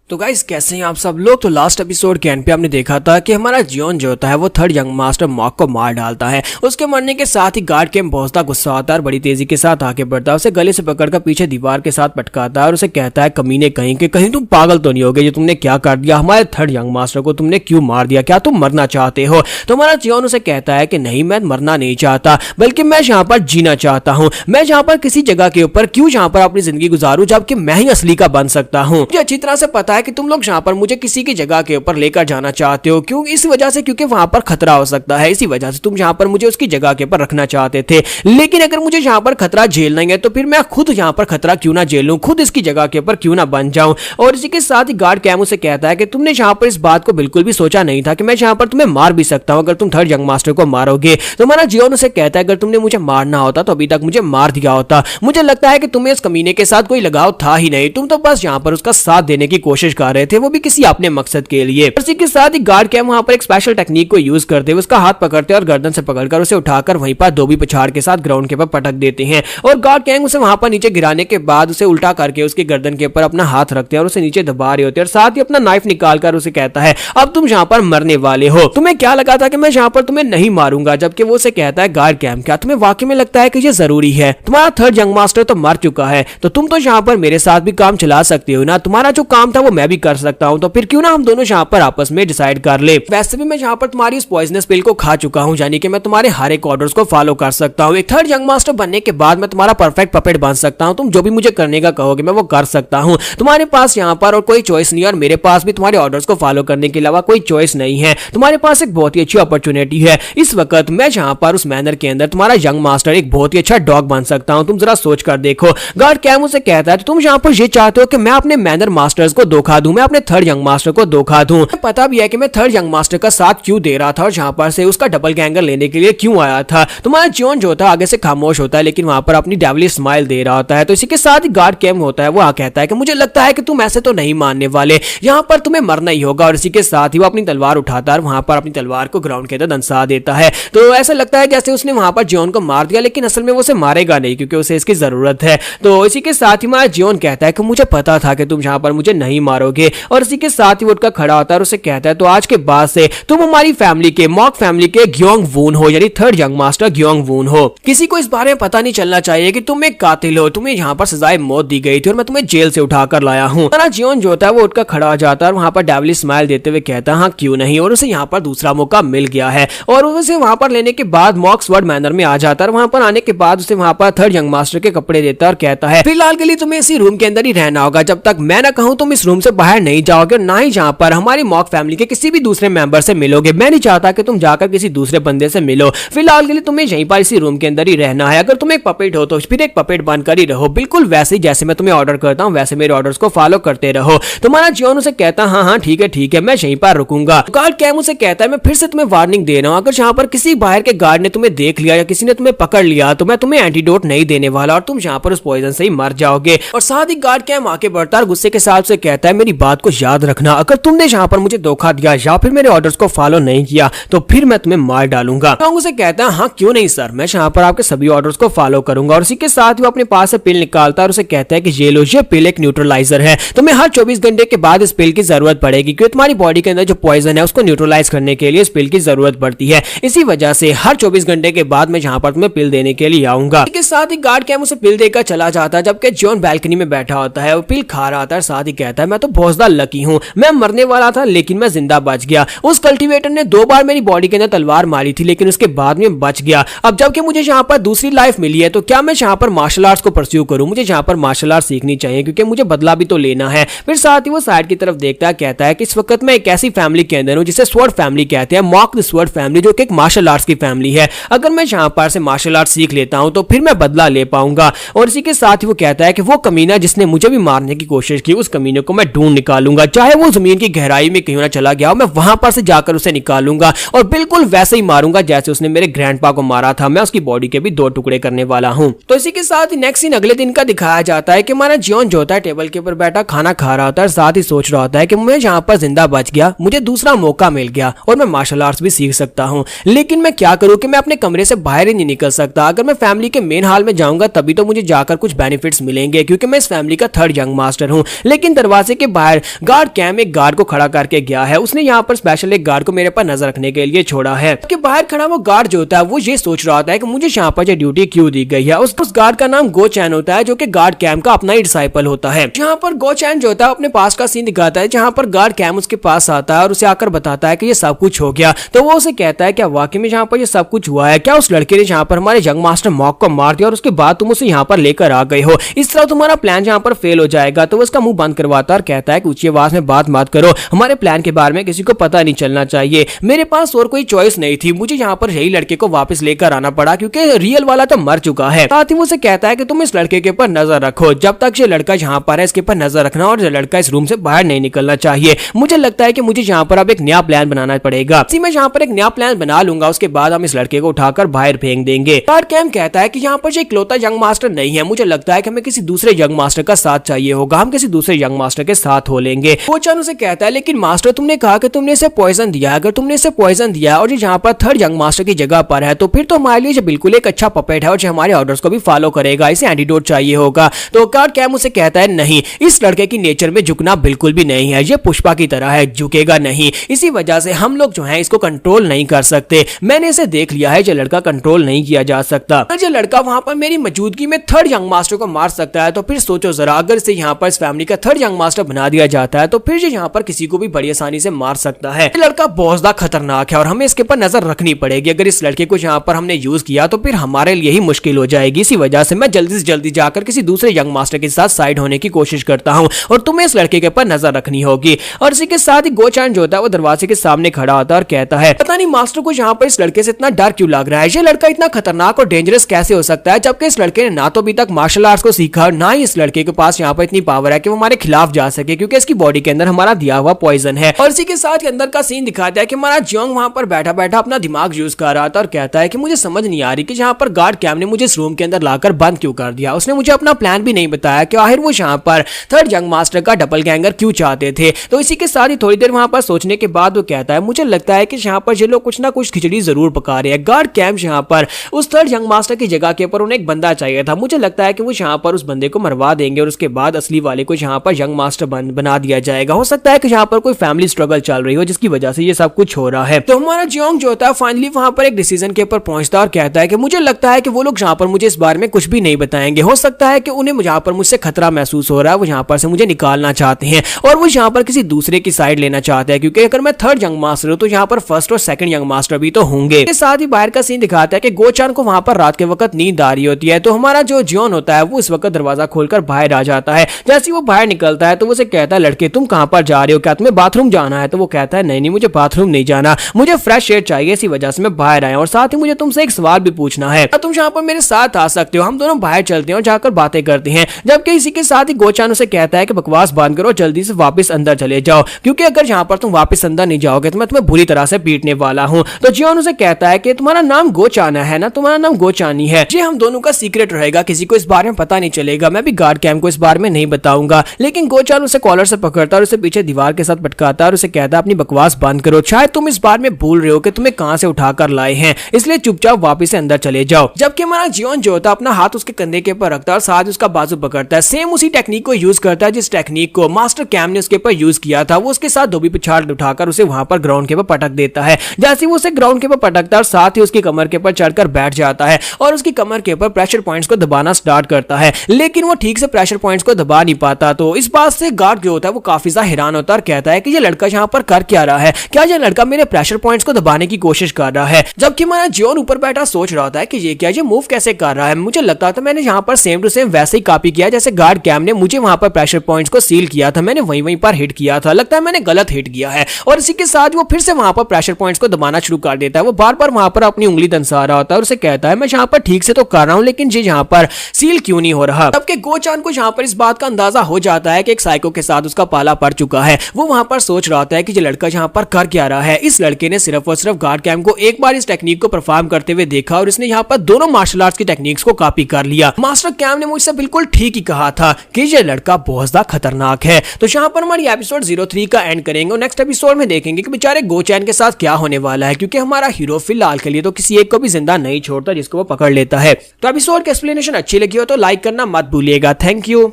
तो गाइस कैसे हैं आप सब लोग। तो लास्ट एपिसोड के एंड पे हमने देखा था कि हमारा जियोन जो होता है वो थर्ड यंग मास्टर मॉक को मार डालता है। उसके मरने के साथ ही गार्ड कैम बहुत सा गुस्सा आता है और बड़ी तेजी के साथ आगे बढ़ता है, उसे गले से पकड़कर पीछे दीवार के साथ पटकाता है और उसे कहता है कमीने कहीं के कहीं तुम पागल तो नहीं हो गए, जो तुमने क्या कर दिया, हमारे थर्ड यंग मास्टर को तुमने क्यों मार दिया, क्या तुम मरना चाहते हो। तो हमारा जियोन उसे कहता है कि नहीं मैं मरना नहीं चाहता बल्कि मैं यहाँ पर जीना चाहता हूँ, मैं यहाँ पर किसी जगह के ऊपर क्यों यहाँ पर अपनी जिंदगी गुजारूं जबकि मैं ही असली का बन सकता हूँ। मुझे अच्छी तरह से पता है कि तुम लोग यहाँ पर मुझे किसी की जगह के ऊपर लेकर जाना चाहते हो, क्यों, इस वजह से क्योंकि वहां पर खतरा हो सकता है, इसी वजह से तुम यहाँ पर मुझे उसकी जगह के ऊपर रखना चाहते थे। लेकिन अगर मुझे यहाँ पर खतरा झेलना है तो फिर मैं खुद यहाँ पर खतरा क्यों ना झेलूं, खुद इसकी जगह के ऊपर क्यों ना बन जाऊं। और इसी के साथ ही गार्ड कैमू से कहता है कि तुमने यहाँ पर इस बात को बिल्कुल भी सोचा नहीं था कि मैं यहाँ पर तुम्हें मार भी सकता हूँ अगर तुम थर्ड यंग मास्टर को मारोगे। तो हमारा जियोन उसे कहता है अगर तुमने मुझे मारना होता तो अभी तक मुझे मार दिया होता, मुझे लगता है कि तुम्हें इस कमीने के साथ कोई लगाव था ही नहीं, तुम तो बस यहाँ पर उसका साथ देने की कोशिश कर रहे थे, वो भी किसी अपने मकसद के लिए। इसी के साथ ही गार्ड कैम वहां पर एक स्पेशल टेक्निक को यूज करते हुए उसका हाथ पकड़ते और गर्दन से पकड़कर उसे उठाकर वहीं पर धोबी पछाड़ के साथ ग्राउंड के ऊपर पटक देते हैं और गार्ड कैम उसे वहां पर नीचे गिराने के बाद उसे उल्टा करके उसकी गर्दन के ऊपर अपना हाथ रखते हैं और उसे नीचे दबा रहे होते हैं और साथ ही अपना नाइफ निकालकर उसे कहता है अब तुम यहाँ पर मरने वाले हो, तुम्हें क्या लगा था कि मैं यहाँ पर तुम्हें नहीं मारूंगा, जबकि वो उसे कहता है गार्ड कैम क्या तुम्हें वाकई में लगता है कि ये जरूरी है, तुम्हारा थर्ड यंग मास्टर तो मर चुका है तो तुम तो यहाँ पर मेरे साथ भी काम चला सकते हो ना, तुम्हारा जो काम था वो वो मैं भी कर सकता हूँ, तो फिर क्यों ना हम दोनों यहाँ पर आपस में डिसाइड कर ले। वैसे भी मैं यहाँ पर तुम्हारी उस पॉइजनस पिल को खा चुका हूँ, यानी कि मैं तुम्हारे हर एक ऑर्डर्स को फॉलो कर सकता हूँ। एक थर्ड यंग मास्टर बनने के बाद मैं तुम्हारा परफेक्ट पपेट बन सकता हूँ। तुम जो भी मुझे करने का कहोगे मैं वो कर सकता हूँ। तुम्हारे पास यहाँ पर और कोई चॉइस नहीं है और मेरे पास भी तुम्हारे ऑर्डर्स को फॉलो करने के अलावा कोई चॉइस नहीं है। तुम्हारे पास एक बहुत ही अच्छी अपॉर्चुनिटी है। इस वक्त मैं यहाँ पर उस मैनर के अंदर तुम्हारा यंग मास्टर एक बहुत ही अच्छा डॉग बन सकता हूँ। तुम जरा सोच कर देखो। गार्ड कैम उसे कहता है तुम यहाँ पर ये चाहते हो कि मैं अपने मैनर मास्टर्स को धोखा दूं, मैं अपने थर्ड यंग मास्टर को धोखा दूं। पता भी है कि मैं थर्ड यंग मास्टर का साथ क्यों दे रहा था और यहाँ पर से उसका डबल गैंगर लेने के लिए क्यों आया था। तुम्हारा जियोन जो होता है आगे से खामोश होता है, लेकिन वहां पर अपनी डेविलिश स्माइल दे रहा होता है। तो इसी के साथ ही गार्ड कैम होता है, वो कहता है कि मुझे लगता है कि तुम ऐसे तो नहीं मानने वाले, यहाँ पर तुम्हें मरना ही होगा। और इसी के साथ ही वो अपनी तलवार उठाता है और वहां पर अपनी तलवार को ग्राउंड के अंदर दंसा देता है। तो ऐसा लगता है जैसे उसने वहां पर जियोन को मार दिया, लेकिन असल में वो उसे मारेगा नहीं क्योंकि उसे इसकी जरूरत है। तो इसी के साथ ही हमारा जियोन कहता है कि मुझे पता था कि तुम यहाँ पर मुझे नहीं मारोगे। और इसी के साथ ही वो उठकर खड़ा होता है और उसे कहता है तो आज के बाद से तुम हमारी फैमिली के मॉक फैमिली के ग्योंग वून हो, यानी थर्ड यंग मास्टर ग्योंग वून हो। किसी को इस बारे में पता नहीं चलना चाहिए कि तुम एक कातिल हो, तुम्हें यहाँ पर सजाए मौत दी गई थी और मैं तुम्हें जेल से उठाकर लाया हूँ। जियोन जो होता है वो उठकर खड़ा हो जाता है और वहां पर डेविलिश स्माइल देते हुए कहता है हाँ क्यों नहीं। और उसे यहाँ पर दूसरा मौका मिल गया है और उसे वहां पर लेने के बाद मॉक स्वर्ड मैनर में आ जाता है। वहां पर आने के बाद उसे वहां पर थर्ड यंग मास्टर के कपड़े देता है और कहता है फिलहाल के लिए तुम्हें इसी रूम के अंदर ही रहना होगा, जब तक मैं ना कहूं तुम इस रूम से बाहर नहीं जाओगे और ना ही जहां पर हमारी मॉक फैमिली के किसी भी दूसरे मेंबर से मिलोगे। मैं नहीं चाहता कि तुम जाकर किसी दूसरे बंदे से मिलो। फिलहाल के लिए तुम्हें यहीं पर इसी रूम के अंदर ही रहना है। अगर तुम एक पपेट हो तो फिर एक पपेट बनकर ही रहो, बिल्कुल वैसे ही जैसे मैं तुम्हें ऑर्डर करता हूँ वैसे मेरे ऑर्डर्स को फॉलो करते रहो। तुम्हारा जियोन उसे कहता है हाँ ठीक है मैं यहीं पर रुकूंगा। गार्ड कैम उसे कहता है मैं फिर से तुम्हें वार्निंग दे रहा हूँ, अगर यहाँ पर किसी बाहर के गार्ड ने तुम्हें देख लिया या किसी ने तुम्हें पकड़ लिया तो मैं तुम्हें एंटीडोट नहीं देने वाला और तुम यहाँ पर उस पॉइजन से ही मर जाओगे। और साथ ही गार्ड कैम आके बढ़ता है गुस्से के साथ से कहता है मेरी बात को याद रखना, अगर तुमने यहाँ पर मुझे धोखा दिया या फिर मेरे ऑर्डर्स को फॉलो नहीं किया तो फिर मैं तुम्हें मार डालूंगा। उसे कहता है हाँ क्यों नहीं सर, मैं यहाँ पर आपके सभी ऑर्डर्स को फॉलो करूंगा। और इसी के साथ वो अपने पास से पिल निकालता है और उसे कहता है कि ये लो, ये पिल एक न्यूट्रलाइजर है, तुम्हें हर 24 घंटे के बाद इस पिल की जरूरत पड़ेगी क्योंकि तुम्हारी बॉडी के अंदर जो पॉइजन है उसको न्यूट्रलाइज करने के लिए इस पिल की जरूरत पड़ती है। इसी वजह से हर 24 घंटे के बाद मैं यहाँ पर तुम्हें पिल देने के लिए आऊंगा। इसके साथ ही गार्ड कैम उसे पिल देकर चला जाता है, जबकि जॉन बैल्कनी में बैठा होता है, वो पिल खा रहा था। साथ ही कहता है मैं तो बहुत ज्यादा लकी हूँ, मैं मरने वाला था लेकिन मैं जिंदा बच गया। उस कल्टीवेटर ने 2 बार मेरी बॉडी के अंदर तलवार मारी थी लेकिन उसके बाद में बच गया। अब जबकि मुझे यहाँ पर दूसरी लाइफ मिली है तो क्या मैं यहाँ पर मार्शल आर्ट्स को परस्यू करूं? मुझे यहाँ पर मार्शल आर्ट सीखनी चाहिए क्योंकि मुझे बदला भी तो लेना है। फिर साथ ही वो साइड की तरफ देखता है, कहता है कि इस वक्त मैं एक ऐसी फैमिली के अंदर हूँ जिसे स्वॉर्ड फैमिली कहते हैं, मॉक द स्वॉर्ड फैमिली, जो कि एक मार्शल आर्ट्स की फैमिली है। अगर मैं यहाँ पर से मार्शल आर्ट सीख लेता हूँ तो फिर मैं बदला ले पाऊंगा। और इसी के साथ ही वो कहता है कि वो कमीना जिसने मुझे भी मारने की कोशिश की उस कमीने को मैं ढूंढ निकालूंगा, चाहे वो जमीन की गहराई में कहीं ना चला गया, मैं वहां पर से जाकर उसे निकालूंगा और बिल्कुल वैसे ही मारूंगा जैसे उसने मेरे ग्रैंडपा को मारा था। मैं उसकी बॉडी के भी 2 टुकड़े करने वाला हूं। तो इसी के साथ ही नेक्स्ट सीन अगले दिन का दिखाया जाता है कि हमारा जियोन जो होता है टेबल के ऊपर बैठा खाना खा रहा होता है, साथ ही सोच रहा होता है कि मैं यहाँ पर जिंदा बच गया, मुझे दूसरा मौका मिल गया और मैं मार्शल आर्ट्स भी सीख सकता हूँ, लेकिन मैं क्या करूँ कि मैं अपने कमरे से बाहर ही नहीं निकल सकता। अगर मैं फैमिली के मेन हॉल में जाऊंगा तभी तो मुझे जाकर कुछ बेनिफिट्स मिलेंगे क्योंकि मैं इस फैमिली का थर्ड यंग मास्टर हूँ। लेकिन दरवाजे के बाहर गार्ड कैम एक गार्ड को खड़ा करके गया है, उसने यहाँ पर स्पेशल एक गार्ड को मेरे पर नजर रखने के लिए छोड़ा है। के बाहर खड़ा वो गार्ड जो होता है वो ये सोच रहा होता है कि मुझे यहाँ पर ड्यूटी क्यों दी गई है। उस गार्ड का नाम गो चैन होता है जो कि गार्ड कैम का अपना ही डिसाइपल होता है। यहाँ पर गो चैन जो होता है अपने पास का सीन दिखाता है जहाँ पर गार्ड कैम उसके पास आता है और उसे आकर बताता है कि ये सब कुछ हो गया। तो वो उसे कहता है क्या वाकई में यहाँ पर ये सब कुछ हुआ है? क्या उस लड़के ने यहाँ पर हमारे यंग मास्टर मॉक को मार दिया और उसके बाद तुम उसे यहाँ पर लेकर आ गए हो? इस तरह तुम्हारा प्लान यहाँ पर फेल हो जाएगा। तो वो उसका मुंह बंद करवाता और कहता है कि ऊंची आवाज में बात मत करो, हमारे प्लान के बारे में किसी को पता नहीं चलना चाहिए। मेरे पास और कोई चॉइस नहीं थी, मुझे यहाँ पर यही लड़के को वापस लेकर आना पड़ा क्योंकि रियल वाला तो मर चुका है। साथ ही वो उसे कहता है कि तुम इस लड़के के ऊपर नजर रखो, जब तक ये लड़का यहाँ पर है इसके ऊपर नजर रखना और ये लड़का इस रूम से बाहर नहीं निकलना चाहिए। मुझे लगता है कि मुझे यहाँ पर अब एक नया प्लान बनाना पड़ेगा। मैं यहाँ पर एक नया प्लान बना लूंगा, उसके बाद हम इस लड़के को उठाकर बाहर फेंक देंगे। गार्ड कैम कहता है कि यहाँ पर एक इकलौता यंग मास्टर नहीं है, मुझे लगता है कि हमें किसी दूसरे यंग मास्टर का साथ चाहिए होगा, हम किसी दूसरे यंग मास्टर के साथ हो लेंगे। वो चैन उसे कहता है लेकिन मास्टर तुमने कहा कि तुमने इसे पॉइजन दिया, अगर तुमने इसे पॉइजन दिया और ये यहाँ पर थर्ड यंग मास्टर की जगह पर है तो फिर तो हमारे लिए बिल्कुल एक अच्छा पपेट है और जो हमारे ऑर्डर्स को भी फॉलो करेगा, इसे एंटीडोट चाहिए होगा। तो गार्ड कैम उसे कहता है नहीं, इस लड़के की नेचर में झुकना बिल्कुल भी नहीं है, ये पुष्पा की तरह है, झुकेगा नहीं। इसी वजह से हम लोग जो है इसको कंट्रोल नहीं कर सकते। मैंने इसे देख लिया है, ये लड़का कंट्रोल नहीं किया जा सकता। अगर ये लड़का वहां पर मेरी मौजूदगी में थर्ड यंग मास्टर को मार सकता है तो फिर सोचो जरा, अगर इसे यहाँ पर इस फैमिली का थर्ड यंग मास्टर मास्टर बना दिया जाता है तो फिर ये यहाँ पर किसी को भी बड़ी आसानी से मार सकता है। ये लड़का बहुत ज्यादा खतरनाक है और हमें इसके ऊपर नजर रखनी पड़ेगी। अगर इस लड़के को यहाँ पर हमने यूज किया तो फिर हमारे लिए ही मुश्किल हो जाएगी। इसी वजह से मैं जल्दी से जल्दी जाकर किसी दूसरे यंग मास्टर के साथ साइड होने की कोशिश करता हूँ और तुम्हें इस लड़के के ऊपर नजर रखनी होगी। और इसी के साथ ही गोचान जो होता है वो दरवाजे के सामने खड़ा होता है और कहता है पता नहीं मास्टर को यहाँ पर इस लड़के से इतना डर क्यों लग रहा है। ये लड़का इतना खतरनाक और डेंजरस कैसे हो सकता है, जबकि इस लड़के ने ना तो अभी तक मार्शल आर्ट्स को सीखा और ना ही इस लड़के के पास यहाँ पर इतनी पावर है कि वो हमारे खिलाफ जा सके, क्योंकि इसकी बॉडी के अंदर हमारा दिया हुआ पॉइजन है। और इसी के साथ अंदर का सीन दिखाता है कि हमारा जियोंग वहां पर बैठा बैठा अपना दिमाग यूज कर रहा था और कहता है कि मुझे समझ नहीं आ रही कि यहाँ पर गार्ड कैम ने मुझे इस रूम के अंदर लाकर बंद क्यों कर दिया। उसने मुझे अपना प्लान भी नहीं बताया कि आखिर वो यहाँ पर थर्ड यंग मास्टर का डबल गैंगर क्यों चाहते थे। तो इसी के साथ ही थोड़ी देर वहां पर सोचने के बाद वो कहता है मुझे लगता है कि यहाँ पर ये लोग कुछ ना कुछ खिचड़ी जरूर पका रहे हैं। गार्ड कैम यहाँ पर उस थर्ड यंग मास्टर की जगह के ऊपर उन्हें एक बंदा चाहिए था। मुझे लगता है कि वो यहाँ पर उस बंदे को मरवा देंगे और उसके बाद असली वाले को यहाँ पर यंग मास्टर बना दिया जाएगा। हो सकता है कि यहाँ पर कोई फैमिली स्ट्रगल चल रही हो जिसकी वजह से ये सब कुछ हो रहा है। तो हमारा जियोंग जो होता है फाइनली वहां पर एक डिसीजन के ऊपर पहुंचता है और कहता है कि मुझे लगता है कि वो लोग यहाँ पर मुझे इस बारे में कुछ भी नहीं बताएंगे। हो सकता है कि उन्हें यहाँ पर मुझसे खतरा महसूस हो रहा है, वो यहाँ पर से मुझे निकालना चाहते हैं और वो यहाँ पर किसी दूसरे की साइड लेना चाहते हैं, क्योंकि अगर मैं थर्ड यंग मास्टर हूं तो यहाँ पर फर्स्ट और सेकंड यंग मास्टर भी तो होंगे। इसके साथ ही बाहर का सीन दिखाता है कि गोचान को वहां पर रात के वक्त नींद आ रही होती है। तो हमारा जो जियोन होता है वो इस वक्त दरवाजा खोलकर बाहर आ जाता है। जैसे ही वो बाहर निकलता है तो वो उसे कहता है लड़के तुम कहां पर जा रहे हो, क्या तुम्हें बाथरूम जाना है। तो वो कहता है नहीं मुझे बाथरूम नहीं जाना, मुझे फ्रेश एयर चाहिए, इसी वजह से मैं बाहर आया और साथ ही मुझे तुमसे एक सवाल भी पूछना है। तुम यहाँ पर मेरे साथ आ सकते हो, हम दोनों बाहर चलते हैं और जाकर बातें करते हैं। जबकि इसी के साथ ही गोचान उसे कहता है कि बकवास बंद करो, जल्दी से वापस अंदर चले जाओ, क्योंकि अगर यहाँ पर तुम वापस अंदर नहीं जाओगे तो मैं तुम्हें बुरी तरह से पीटने वाला हूँ। तो जियोन उसे कहता है कि तुम्हारा नाम गोचाना है ना, तुम्हारा नाम गोचानी है, ये हम दोनों का सीक्रेट रहेगा, किसी को इस बारे में पता नहीं चलेगा, मैं भी गार्ड कैम को इस बारे में नहीं बताऊंगा। लेकिन गोचान उसे कॉलर से पकड़ता और उसे पीछे दीवार के साथ पटकाता और उसे कहता है अपनी बकवास बंद करो, शायद तुम इस बार में भूल रहे हो कि तुम्हें कहां से उठाकर लाए हैं, इसलिए चुपचाप वापस अंदर चले जाओ। जबकि हमारा जियोन जो होता है अपना हाथ उसके कंधे के ऊपर रखता है और साथ उसका बाजू पकड़ता है। सेम उसी टेक्निक को यूज करता है जिस टेक्निक को मास्टर कैम ने उसके ऊपर यूज किया था। वो उसके साथ धोबी पिछाड़ उठाकर उसे वहां पर ग्राउंड के ऊपर पटक देता है। जैसे वो उसे ग्राउंड के ऊपर पटकता है और साथ ही उसकी कमर के ऊपर चढ़कर बैठ जाता है और उसकी कमर के ऊपर प्रेशर पॉइंट्स को दबाना स्टार्ट करता है, लेकिन वो ठीक से प्रेशर पॉइंट्स को दबा नहीं पाता। तो इस बात से गार्ड जो होता है वो काफी ज्यादा हैरान होता है और कहता है कि ये लड़का यहाँ पर कर क्या रहा है, क्या ये लड़का मेरे प्रेशर पॉइंट्स को दबाने की कोशिश कर रहा है। जबकि हमारा जियोन ऊपर बैठा सोच रहा होता है कि ये क्या, ये मूव कैसे कर रहा है। मुझे लगता था मैंने यहाँ पर सेम टू सेम वैसे ही कॉपी किया जैसे गार्ड कैम ने मुझे वहां पर प्रेशर पॉइंट्स को सील किया था, मैंने वहीं पर हिट किया था, लगता है मैंने गलत हिट किया है। और इसी के साथ वो फिर से वहां पर प्रेशर पॉइंट्स को दबाना शुरू कर देता है। वो बार बार वहां पर अपनी उंगली दंसा रहा होता है और उसे कहता है मैं यहाँ पर ठीक से तो कर रहा हूँ लेकिन ये यहाँ पर सील क्यों नहीं हो रहा। तब के गोचान को यहाँ पर इस बात का अंदाजा हो जाता है कि एक साइको के साथ उसका पाला पड़ चुका है। वो वहां पर सोच रहा होता है कि ये लड़का यहाँ पर कर क्या रहा है। इस लड़के ने सिर्फ और सिर्फ गार्ड कैम को एक बार इस टेक्निक को परफॉर्म करते हुए देखा और इसने यहाँ पर दोनों मार्शल आर्ट्स की टेक्निक्स को कॉपी कर लिया। मास्टर कैम ने मुझसे बिल्कुल ठीक ही कहा था कि ये लड़का बहुत ज्यादा खतरनाक है। तो यहाँ पर हमारी एपिसोड 03 का एंड करेंगे और नेक्स्ट एपिसोड में देखेंगे कि बेचारे गोचैन के साथ क्या होने वाला है, क्योंकि हमारा हीरो फिलहाल के लिए तो किसी एक को भी जिंदा नहीं छोड़ता जिसको वो पकड़ लेता है। तो एपिसोड की एक्सप्लेनेशन अच्छी लगी हो तो लाइक करना मत भूलिएगा। Thank you.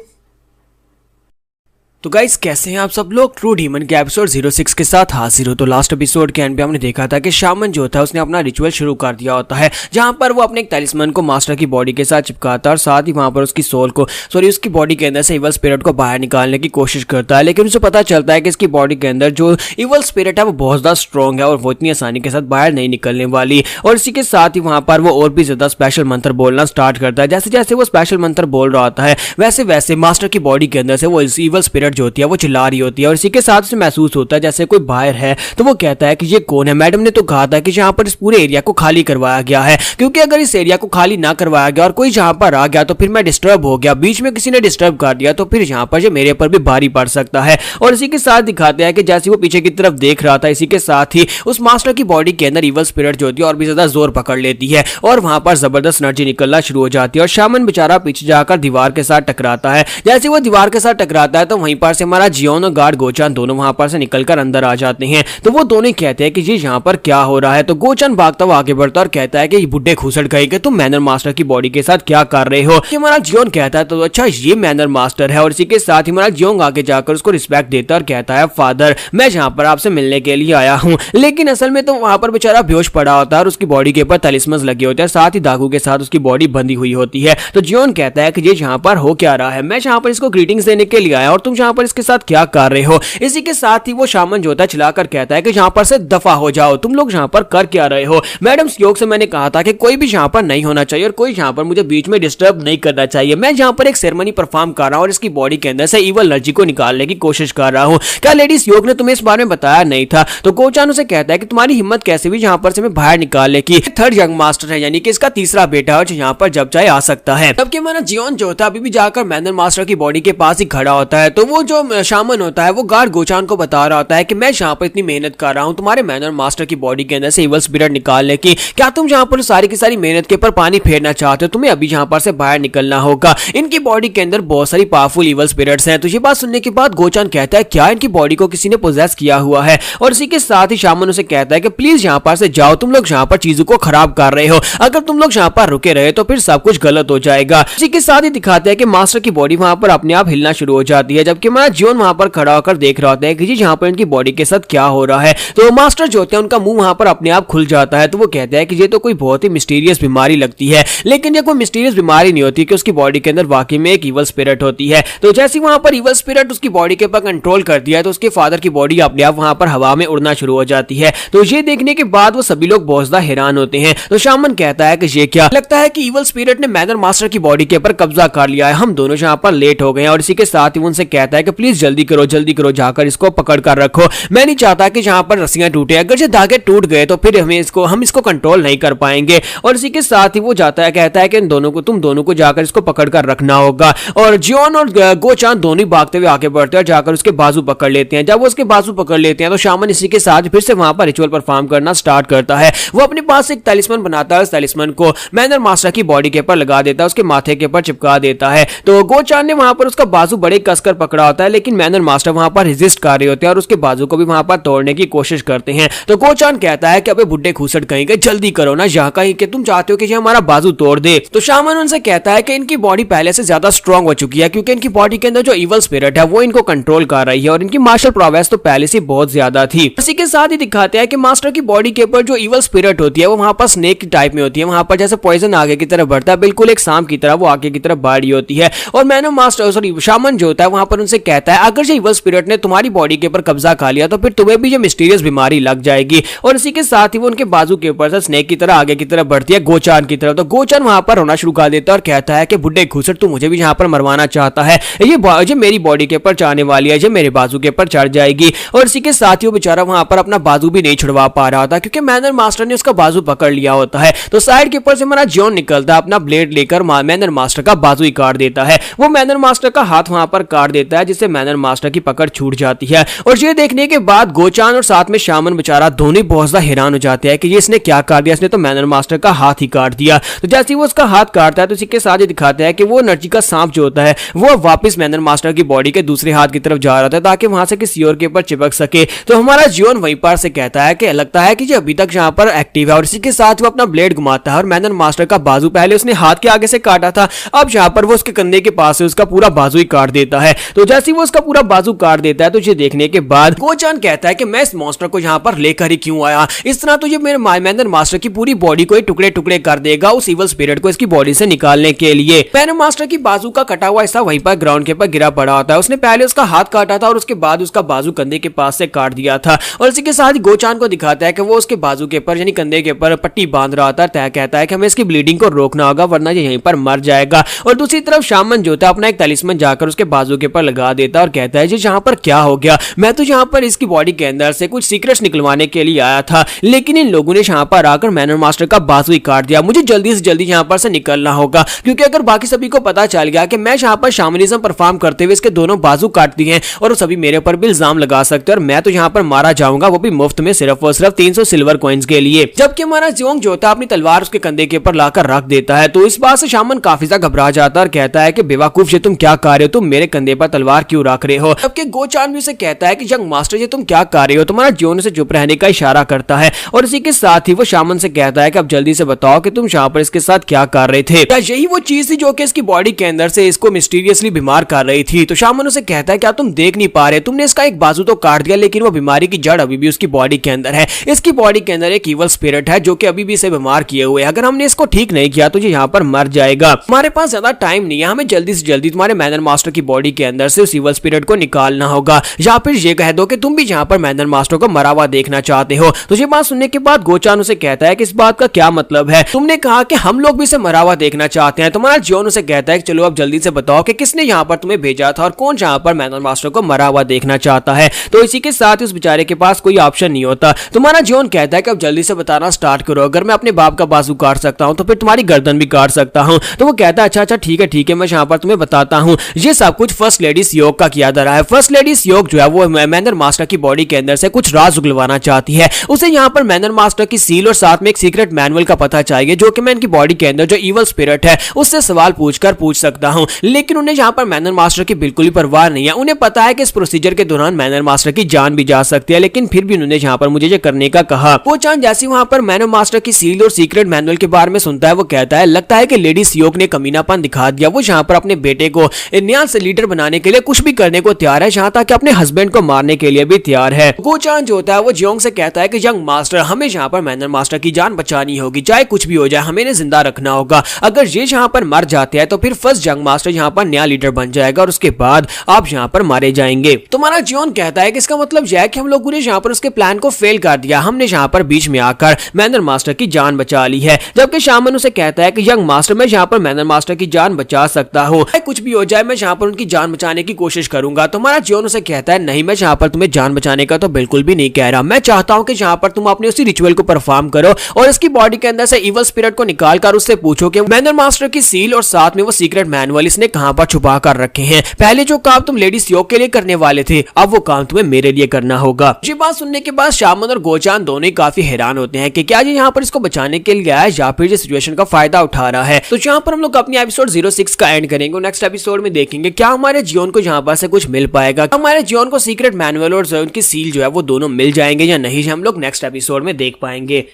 तो गाइस कैसे हैं आप सब लोग। ट्रू डीमन के एपिसोड 06 के साथ हाजिर हो। तो लास्ट एपिसोड के एंड पे हमने देखा था कि शामन जो था उसने अपना रिचुअल शुरू कर दिया होता है, जहां पर वो अपने एक तलिस्मन को मास्टर की बॉडी के साथ चिपकाता है और साथ ही वहां पर उसकी सोल को उसकी बॉडी के अंदर से इवल स्पिरिट को बाहर निकालने की कोशिश करता है। लेकिन उसे पता चलता है कि इसकी बॉडी के अंदर जो इवल स्पिरिट है वो बहुत ज्यादा स्ट्रॉन्ग है और वो इतनी आसानी के साथ बाहर नहीं निकलने वाली। और इसी के साथ ही वहां पर वो और भी ज्यादा स्पेशल मंत्र बोलना स्टार्ट करता है। जैसे जैसे वो स्पेशल मंत्र बोल रहा होता है वैसे वैसे मास्टर की बॉडी के अंदर से वो इवल स्पिरिट जो होती है वो चिल्ला रही होती है और इसी के साथ उसे महसूस होता है जैसे कोई बाहर है। तो वो कहता है कि ये कौन है। मैडम ने तो कहा था कि यहाँ पर इस पूरे एरिया को खाली करवाया गया है, क्योंकि अगर इस एरिया को खाली ना करवाया गया और कोई यहाँ पर आ गया तो फिर मैं डिस्टर्ब हो गया, बीच में किसी ने डिस्टर्ब कर दिया तो फिर यहाँ पर ये मेरे पर भी भारी पड़ सकता है। और इसी के साथ दिखाते हैं कि जैसे वो पीछे की तरफ देख रहा था इसी के साथ ही उस मास्टर की बॉडी के अंदर इवल स्पिरिट जो होती है और भी ज्यादा जोर पकड़ लेती है और वहां पर जबरदस्त एनर्जी निकलना शुरू हो जाती है और शामन बेचारा पीछे जाकर दीवार के साथ टकराता है। जैसे वो दीवार के साथ टकराता है तो वहीं पर से हमारा जियोन और गार्ड गोचान दोनों वहां पर से निकलकर अंदर आ जाते हैं। तो वो दोनों कहते हैं कि जी यहाँ पर क्या हो रहा है। तो गोचान भागता हुआ आगे बढ़ता और कहता है कि ये बुड्ढे खूसड़ गए कि तुम मैनर मास्टर की बॉडी के साथ क्या कर रहे हो। हमारा जियोन कहता है तो अच्छा ये मैनर मास्टर है और इसी के साथ ही हमारा जियोंग आगे जाकर उसको रिस्पेक्ट देता और कहता है फादर मैं यहाँ पर आपसे मिलने के लिए आया हूँ। लेकिन असल में तो वहां पर बेचारा बेहोश पड़ा होता है और उसकी बॉडी के ऊपर तलिस्मस लगे होते हैं, साथ ही धागों के साथ उसकी बॉडी बंधी हुई होती है। तो जियोन कहता है कि ये यहाँ पर हो क्या रहा है, मैं यहाँ पर इसको ग्रीटिंग्स देने के लिए आया और तुम यहाँ यहाँ पर इसके साथ क्या कर रहे हो। इसी के साथ ही वो शामन जो होता है चिल्लाकर कहता है कि यहाँ पर से दफा हो जाओ, तुम लोग यहाँ पर कर क्या रहे हो। मैडम योग से मैंने कहा था कि कोई भी यहाँ पर नहीं होना चाहिए और कोई यहाँ पर मुझे बीच में डिस्टर्ब नहीं करना चाहिए। मैं यहाँ पर एक सेरेमनी परफॉर्म कर रहा हूँ और इसकी बॉडी के अंदर से इवल एनर्जी को निकालने की कोशिश कर रहा हूँ। क्या लेडीज योग ने तुम्हें इस बारे में बताया नहीं था। तो गोचान उसे कहता है कि तुम्हारी हिम्मत कैसे भी यहाँ पर से मैं बाहर निकालने की। थर्ड यंग मास्टर है, यानी कि इसका तीसरा बेटा है जो यहाँ पर जब चाहे आ सकता है। तब कि हमारा जियोन जो होता है अभी भी जाकर मैनर मास्टर की बॉडी के पास ही खड़ा होता है। तो वो जो शामन होता है वो गार्ड गोचान को बता रहा होता है कि मैं यहाँ पर इतनी मेहनत कर रहा हूँ तुम्हारे मैनर मास्टर की बॉडी के अंदर से इवल स्पिरिट निकालने की, क्या तुम यहाँ पर सारी की सारी मेहनत के ऊपर पानी फेरना चाहते हो, तुम्हें अभी यहाँ पर से बाहर निकलना होगा। इनकी बॉडी के अंदर बहुत सारी पावरफुल इवल स्पिरिट्स हैं। तो ये बात सुनने के बाद गोचान कहता है क्या इनकी बॉडी को किसी ने पोजेस किया हुआ है, और इसी के साथ ही शामन उसे कहता है कि प्लीज यहाँ पर से जाओ, तुम लोग यहाँ पर चीजों को खराब कर रहे हो, अगर तुम लोग यहाँ पर रुके रहे तो फिर सब कुछ गलत हो जाएगा। इसी के साथ ही दिखाते हैं कि मास्टर की बॉडी वहां पर अपने आप हिलना शुरू हो जाती है, जबकि हमारा जियोन वहां पर खड़ा होकर देख रहा होता है कि जी यहाँ पर इनकी बॉडी के साथ क्या हो रहा है। तो मास्टर जो होते हैं उनका मुंह वहां पर अपने आप खुल जाता है। तो वो कहते हैं कि ये तो कोई बहुत ही मिस्टीरियस बीमारी लगती है, लेकिन ये कोई मिस्टीरियस बीमारी नहीं होती कि उसकी बॉडी के अंदर वाकई में एक इवल स्पिरिट होती है। तो जैसे वहां पर इवल स्पिरिट उसकी बॉडी के ऊपर कंट्रोल कर दिया तो उसके फादर की बॉडी अपने आप वहां पर हवा में उड़ना शुरू हो जाती है। तो ये देखने के बाद वो सभी लोग बहुत ज्यादा हैरान होते हैं। तो शामन कहता है कि ये क्या, लगता है कि इवल स्पिरिट ने मैनर मास्टर की बॉडी के ऊपर कब्जा कर लिया है, हम दोनों यहाँ पर लेट हो गए हैं। और इसी के साथ ही उनसे कहता है कि प्लीज जल्दी करो, जाकर इसको पकड़ कर रखो, मैं नहीं चाहता कि यहाँ पर रस्सियां टूटे, अगर ये धागे टूट गए तो फिर हम इसको कंट्रोल नहीं कर पाएंगे। और इसी के साथ ही वो जाता है, कहता है कि तुम दोनों को जाकर इसको पकड़ कर रखना होगा। और जियोन और गोचान दोनों भागते हुए आगे बढ़ते हैं और जाकर उसके बाजू पकड़ लेते हैं। जब वो उसके बाजू पकड़ लेते हैं तो शामन इसी के साथ फिर से वहां पर रिचुअल परफॉर्म करना स्टार्ट करता है। वो अपने पास एक तलिस्मन बनाता है, उस तलिस्मन को मैनर मास्टर की बॉडी के ऊपर लगा देता है, उसके माथे के ऊपर चिपका देता है। तो गोचान ने वहां पर उसका बाजू बड़े कसकर पकड़ा होता है, लेकिन मैनर मास्टर वहां पर रेजिस्ट कर रहे होते हैं और उसके बाजू को भी वहां पर तोड़ने की कोशिश करते हैं। तो गोचान कहता है कि अबे बुड्ढे खूसट कहेंगे, जल्दी करो ना, यहाँ कहीं कि तुम चाहते हो कि ये हमारा बाजू तोड़ दे। तो शामन उनसे कहता है कि इनकी बॉडी पहले से ज्यादा स्ट्रांग हो चुकी है, क्योंकि इनकी बॉडी के अंदर जो इवल स्पिरिट है वो इनको कंट्रोल कर रही है और इनकी मार्शल प्रोवेस तो पहले से बहुत ज्यादा थी। इसी के साथ ही दिखाते हैं कि मास्टर की बॉडी के ऊपर जो इवल स्पिरिट होती है वो वहां पर स्नेक टाइप में होती है, वहां पर जैसे पॉइजन आगे की तरफ बढ़ता है, बिल्कुल एक सांप की तरह वो आगे की तरफ बढ़ रही होती है। और मैनर मास्टर सॉरी शामन जो होता है वहां पर उनसे कहता है अगर ये इवल स्पिरिट ने तुम्हारी बॉडी के ऊपर कब्जा कर लिया तो फिर तुम्हें भी ये मिस्टीरियस बीमारी लग जाएगी। और इसी के साथ ही वो उनके बाजू के ऊपर से स्नेक की तरह आगे की तरफ बढ़ती है गोचान की तरफ। तो गोचान वहां पर रोना शुरू कर देता है और कहता है कि बुड्ढे खूसट तू मुझे भी यहाँ पर मरवाना चाहता है, ये मेरी बॉडी के ऊपर चढ़ने वाली है, ये मेरे बाजू के ऊपर चढ़ जाएगी। और इसी के साथ ही वो बेचारा वहां पर अपना बाजू भी नहीं छुड़वा पा रहा था, क्योंकि मैनर मास्टर ने उसका बाजू पकड़ लिया होता है। तो साइड के ऊपर से हमारा जियोन निकलता है, अपना ब्लेड लेकर मैनर मास्टर का बाजू ही काट देता है। वो मैनर मास्टर का हाथ वहां पर काट देता है, जिससे मैनर मास्टर की पकड़ छूट जाती है। और ये देखने के बाद गोचान और साथ में शामन बेचारा दोनों बहुत ज्यादा हैरान हो जाते हैं कि ये इसने क्या कर दिया, इसने तो मैनर मास्टर का हाथ ही काट दिया। तो जैसे वो उसका हाथ काटता है तो इसी के साथ ही दिखाते हैं कि वो एनर्जी का सांप जो होता है वो वापस मैनर मास्टर की बॉडी के दूसरे हाथ की तरफ जा रहा था ताकि वहां से किसी और के ऊपर चिपक सके। तो हमारा जियोन वहीं पर से कहता है कि लगता है कि ये अभी तक यहाँ पर एक्टिव है। और इसी के साथ वो अपना ब्लेड घुमाता है और मैनर मास्टर का बाजू पहले उसने हाथ के आगे से काटा था, अब यहाँ पर वो उसके कंधे के पास से उसका पूरा बाजू ही काट देता है। तो जैसे वो उसका पूरा बाजू काट देता है तो ये देखने के बाद गोचान कहता है कि मैं इस मॉन्स्टर को यहाँ पर लेकर ही क्यों आया, इस तरह तो ये मेरे मैनर मास्टर की पूरी बॉडी को ही टुकड़े टुकड़े कर देगा उस इवल स्पिरिट को इसकी बॉडी से निकालने के लिए। मैनर मास्टर की बाजू का कटा हुआ हिस्सा वहीं पर ग्राउंड के ऊपर गिरा पड़ा होता है। उसने पहले उसका हाथ काटा था और उसके बाद उसका बाजू कंधे के पास से काट दिया था। और इसी के साथ ही गोचान को दिखाता है कि वो उसके बाजू के ऊपर यानी कंधे के ऊपर पट्टी बांध रहा था। तय कहता है कि हमें इसकी ब्लीडिंग को रोकना होगा वरना ये यहीं पर मर जाएगा। और दूसरी तरफ शामन जो था अपना एक तलिस्मन जाकर उसके बाजू के ऊपर लगा देता और कहता है जी यहाँ पर क्या हो गया, मैं तो यहाँ पर इसकी बॉडी के अंदर से कुछ सीक्रेट्स निकलवाने के लिए आया था, लेकिन इन लोगों ने यहाँ पर आकर मैनर मास्टर का बाजू ही काट दिया। मुझे जल्दी से जल्दी यहाँ पर से निकलना होगा, क्योंकि अगर बाकी सभी को पता चल गया कि मैं यहाँ पर शामनिज्म परफॉर्म करते हुए इसके दोनों बाजू काट दिए हैं और सभी मेरे ऊपर भी इल्जाम लगा सकते हैं और मैं तो यहाँ पर मारा जाऊंगा, वो भी मुफ्त में सिर्फ और सिर्फ 300 सिल्वर कॉइंस के लिए। जबकि हमारा जियोंग जो होता है अपनी तलवार उसके कंधे के ऊपर लाकर रख देता है। तो इस बात से शामन काफी ज्यादा घबरा जाता है और कहता है कि बेवकूफ ये तुम क्या कर रहे हो, तुम मेरे कंधे पर तलवार क्यों रख रहे हो। जबकि गोचान भी उसे कहता है कि यंग मास्टर ये तुम क्या कर रहे हो, तुम्हारा जियोंग से चुप रहने का इशारा करता है। और इसी के साथ ही वो शामन से कहता है कि अब जल्दी से बताओ कि तुम यहाँ पर इसके साथ क्या कर रहे थे, क्या यही वो चीज थी जो कि इसकी बॉडी के अंदर से इसको मिस्टीरियसली बीमार कर रही थी। तो शामन उसे कहता है क्या तुम देख नहीं पा रहे, तुमने इसका एक बाजू तो काट दिया लेकिन वो बीमारी की जड़ अभी भी उसकी बॉडी के अंदर है। इसकी बॉडी के अंदर एक इवल स्पिरिट है जो कि अभी भी इसे बीमार किए हुए है, अगर हमने इसको ठीक नहीं किया तो ये यहाँ पर मर जाएगा। हमारे पास ज्यादा टाइम नहीं है, हमें जल्दी से जल्दी तुम्हारे मैनर मास्टर की बॉडी के अंदर से उस इवल स्पिरिट को निकालना होगा, या फिर ये कह दो कि तुम भी यहाँ पर मैनर मास्टर को मरा हुआ देखना चाहते हो। तो ये बात सुनने के बाद गोचान उसे कहता है कि इस बात का क्या मतलब है, तुमने कहा कि हम लोग भी इसे मरा हुआ देखना चाहते हैं। तुम्हारा जियोन उसे कहता है कि चलो अब जल्दी से बताओ कि किसने यहाँ पर तुम्हें भेजा था और कौन यहाँ पर मैनर मास्टर को मरा हुआ देखना चाहता है। तो इसी के साथ उस बेचारे के पास कोई ऑप्शन नहीं होता। तुम्हारा जियोन कहता है कि अब जल्दी से बताना स्टार्ट करो, अगर मैं अपने बाप का बाजू काट सकता हूँ तो फिर तुम्हारी गर्दन भी काट सकता हूँ। तो वो कहता है अच्छा ठीक है मैं यहाँ पर तुम्हें बताता हूँ। ये सब कुछ फर्स्ट लेडी सियोक का किया जा रहा है। फर्स्ट लेडी सियोक जो है वो मैनर मास्टर की बॉडी के अंदर से कुछ राज उगलवाना चाहती है। उसे यहाँ पर मैनर मास्टर की सील और साथ में एक सीक्रेट मैनुअल का पता चाहिए, जो कि मैं इनकी बॉडी के अंदर जो इवल स्पिरिट है उससे सवाल पूछ सकता हूँ। लेकिन उन्हें यहाँ पर मैनर मास्टर की बिल्कुल ही परवाह नहीं है। उन्हें पता है कि इस प्रोसीजर के दौरान मैनर मास्टर की जान भी जा सकती है, लेकिन फिर भी उन्होंने यहाँ पर मुझे ये करने का कहा। वो चांद जैसे वहां पर मैनर मास्टर की सील और सीक्रेट मैनुअल के बारे में सुनता है, वो कहता है लगता है कि लेडी सियोक ने कमीनापन दिखा दिया। वो यहाँ पर अपने बेटे को नया से लीडर बनाने के लिए कुछ भी करने को तैयार है, यहाँ तक कि अपने हस्बैंड को मारने के लिए भी तैयार है। गोचान जो होता है वो जियोंग से कहता है कि यंग मास्टर हमें यहाँ पर मैनर मास्टर की जान बचानी होगी, चाहे कुछ भी हो जाए हमें इन्हें जिंदा रखना होगा। अगर ये यहाँ पर मर जाते हैं तो फिर फर्स्ट यंग मास्टर यहाँ पर नया लीडर बन जाएगा और उसके बाद आप यहाँ पर मारे जाएंगे। तुम्हारा जियोन कहता है कि इसका मतलब यह है कि हम लोगों ने यहाँ पर उसके प्लान को फेल कर दिया, हमने यहाँ पर बीच में आकर मैनर मास्टर की जान बचा ली है। जबकि शामन उसे कहता है कि यंग मास्टर मैं यहाँ पर मैनर मास्टर की जान बचा सकता हूँ, कुछ भी हो जाए मैं यहाँ पर उनकी जान बचाने की कोशिश करूंगा। तुम्हारा जियोन उसे कहता है नहीं मैं यहाँ पर तुम्हें जान बचाने का तो बिल्कुल भी नहीं कह रहा, मैं चाहता हूँ कि यहाँ पर तुम अपने उसी रिचुअल को परफॉर्म करो और इसकी बॉडी के अंदर से इवल स्पिरिट को निकाल कर उससे पूछो कि मैनर मास्टर की सील और साथ में वो सीक्रेट मैनुअल इसने कहां पर छुपा कर रखे हैं। पहले जो काम तुम लेडी सियोक के लिए करने वाले थे अब वो काम तुम्हें मेरे लिए करना होगा। ये बात सुनने के बाद शामन और गोचान दोनों ही काफी हैरान होते हैं कि क्या ये यहाँ पर इसको बचाने के लिए आया या फिर ये सिचुएशन का फायदा उठा रहा है। तो यहाँ पर हम लोग अपनी एपिसोड 06 का एंड करेंगे। नेक्स्ट एपिसोड में देखेंगे क्या हमारे जियोन को यहाँ पर से कुछ मिल पाएगा, हमारे जियोन को सीक्रेट मैनुअल और उनकी सील जो है वो दोनों मिल जाएंगे या नहीं, हम लोग नेक्स्ट एपिसोड में देख पाएंगे।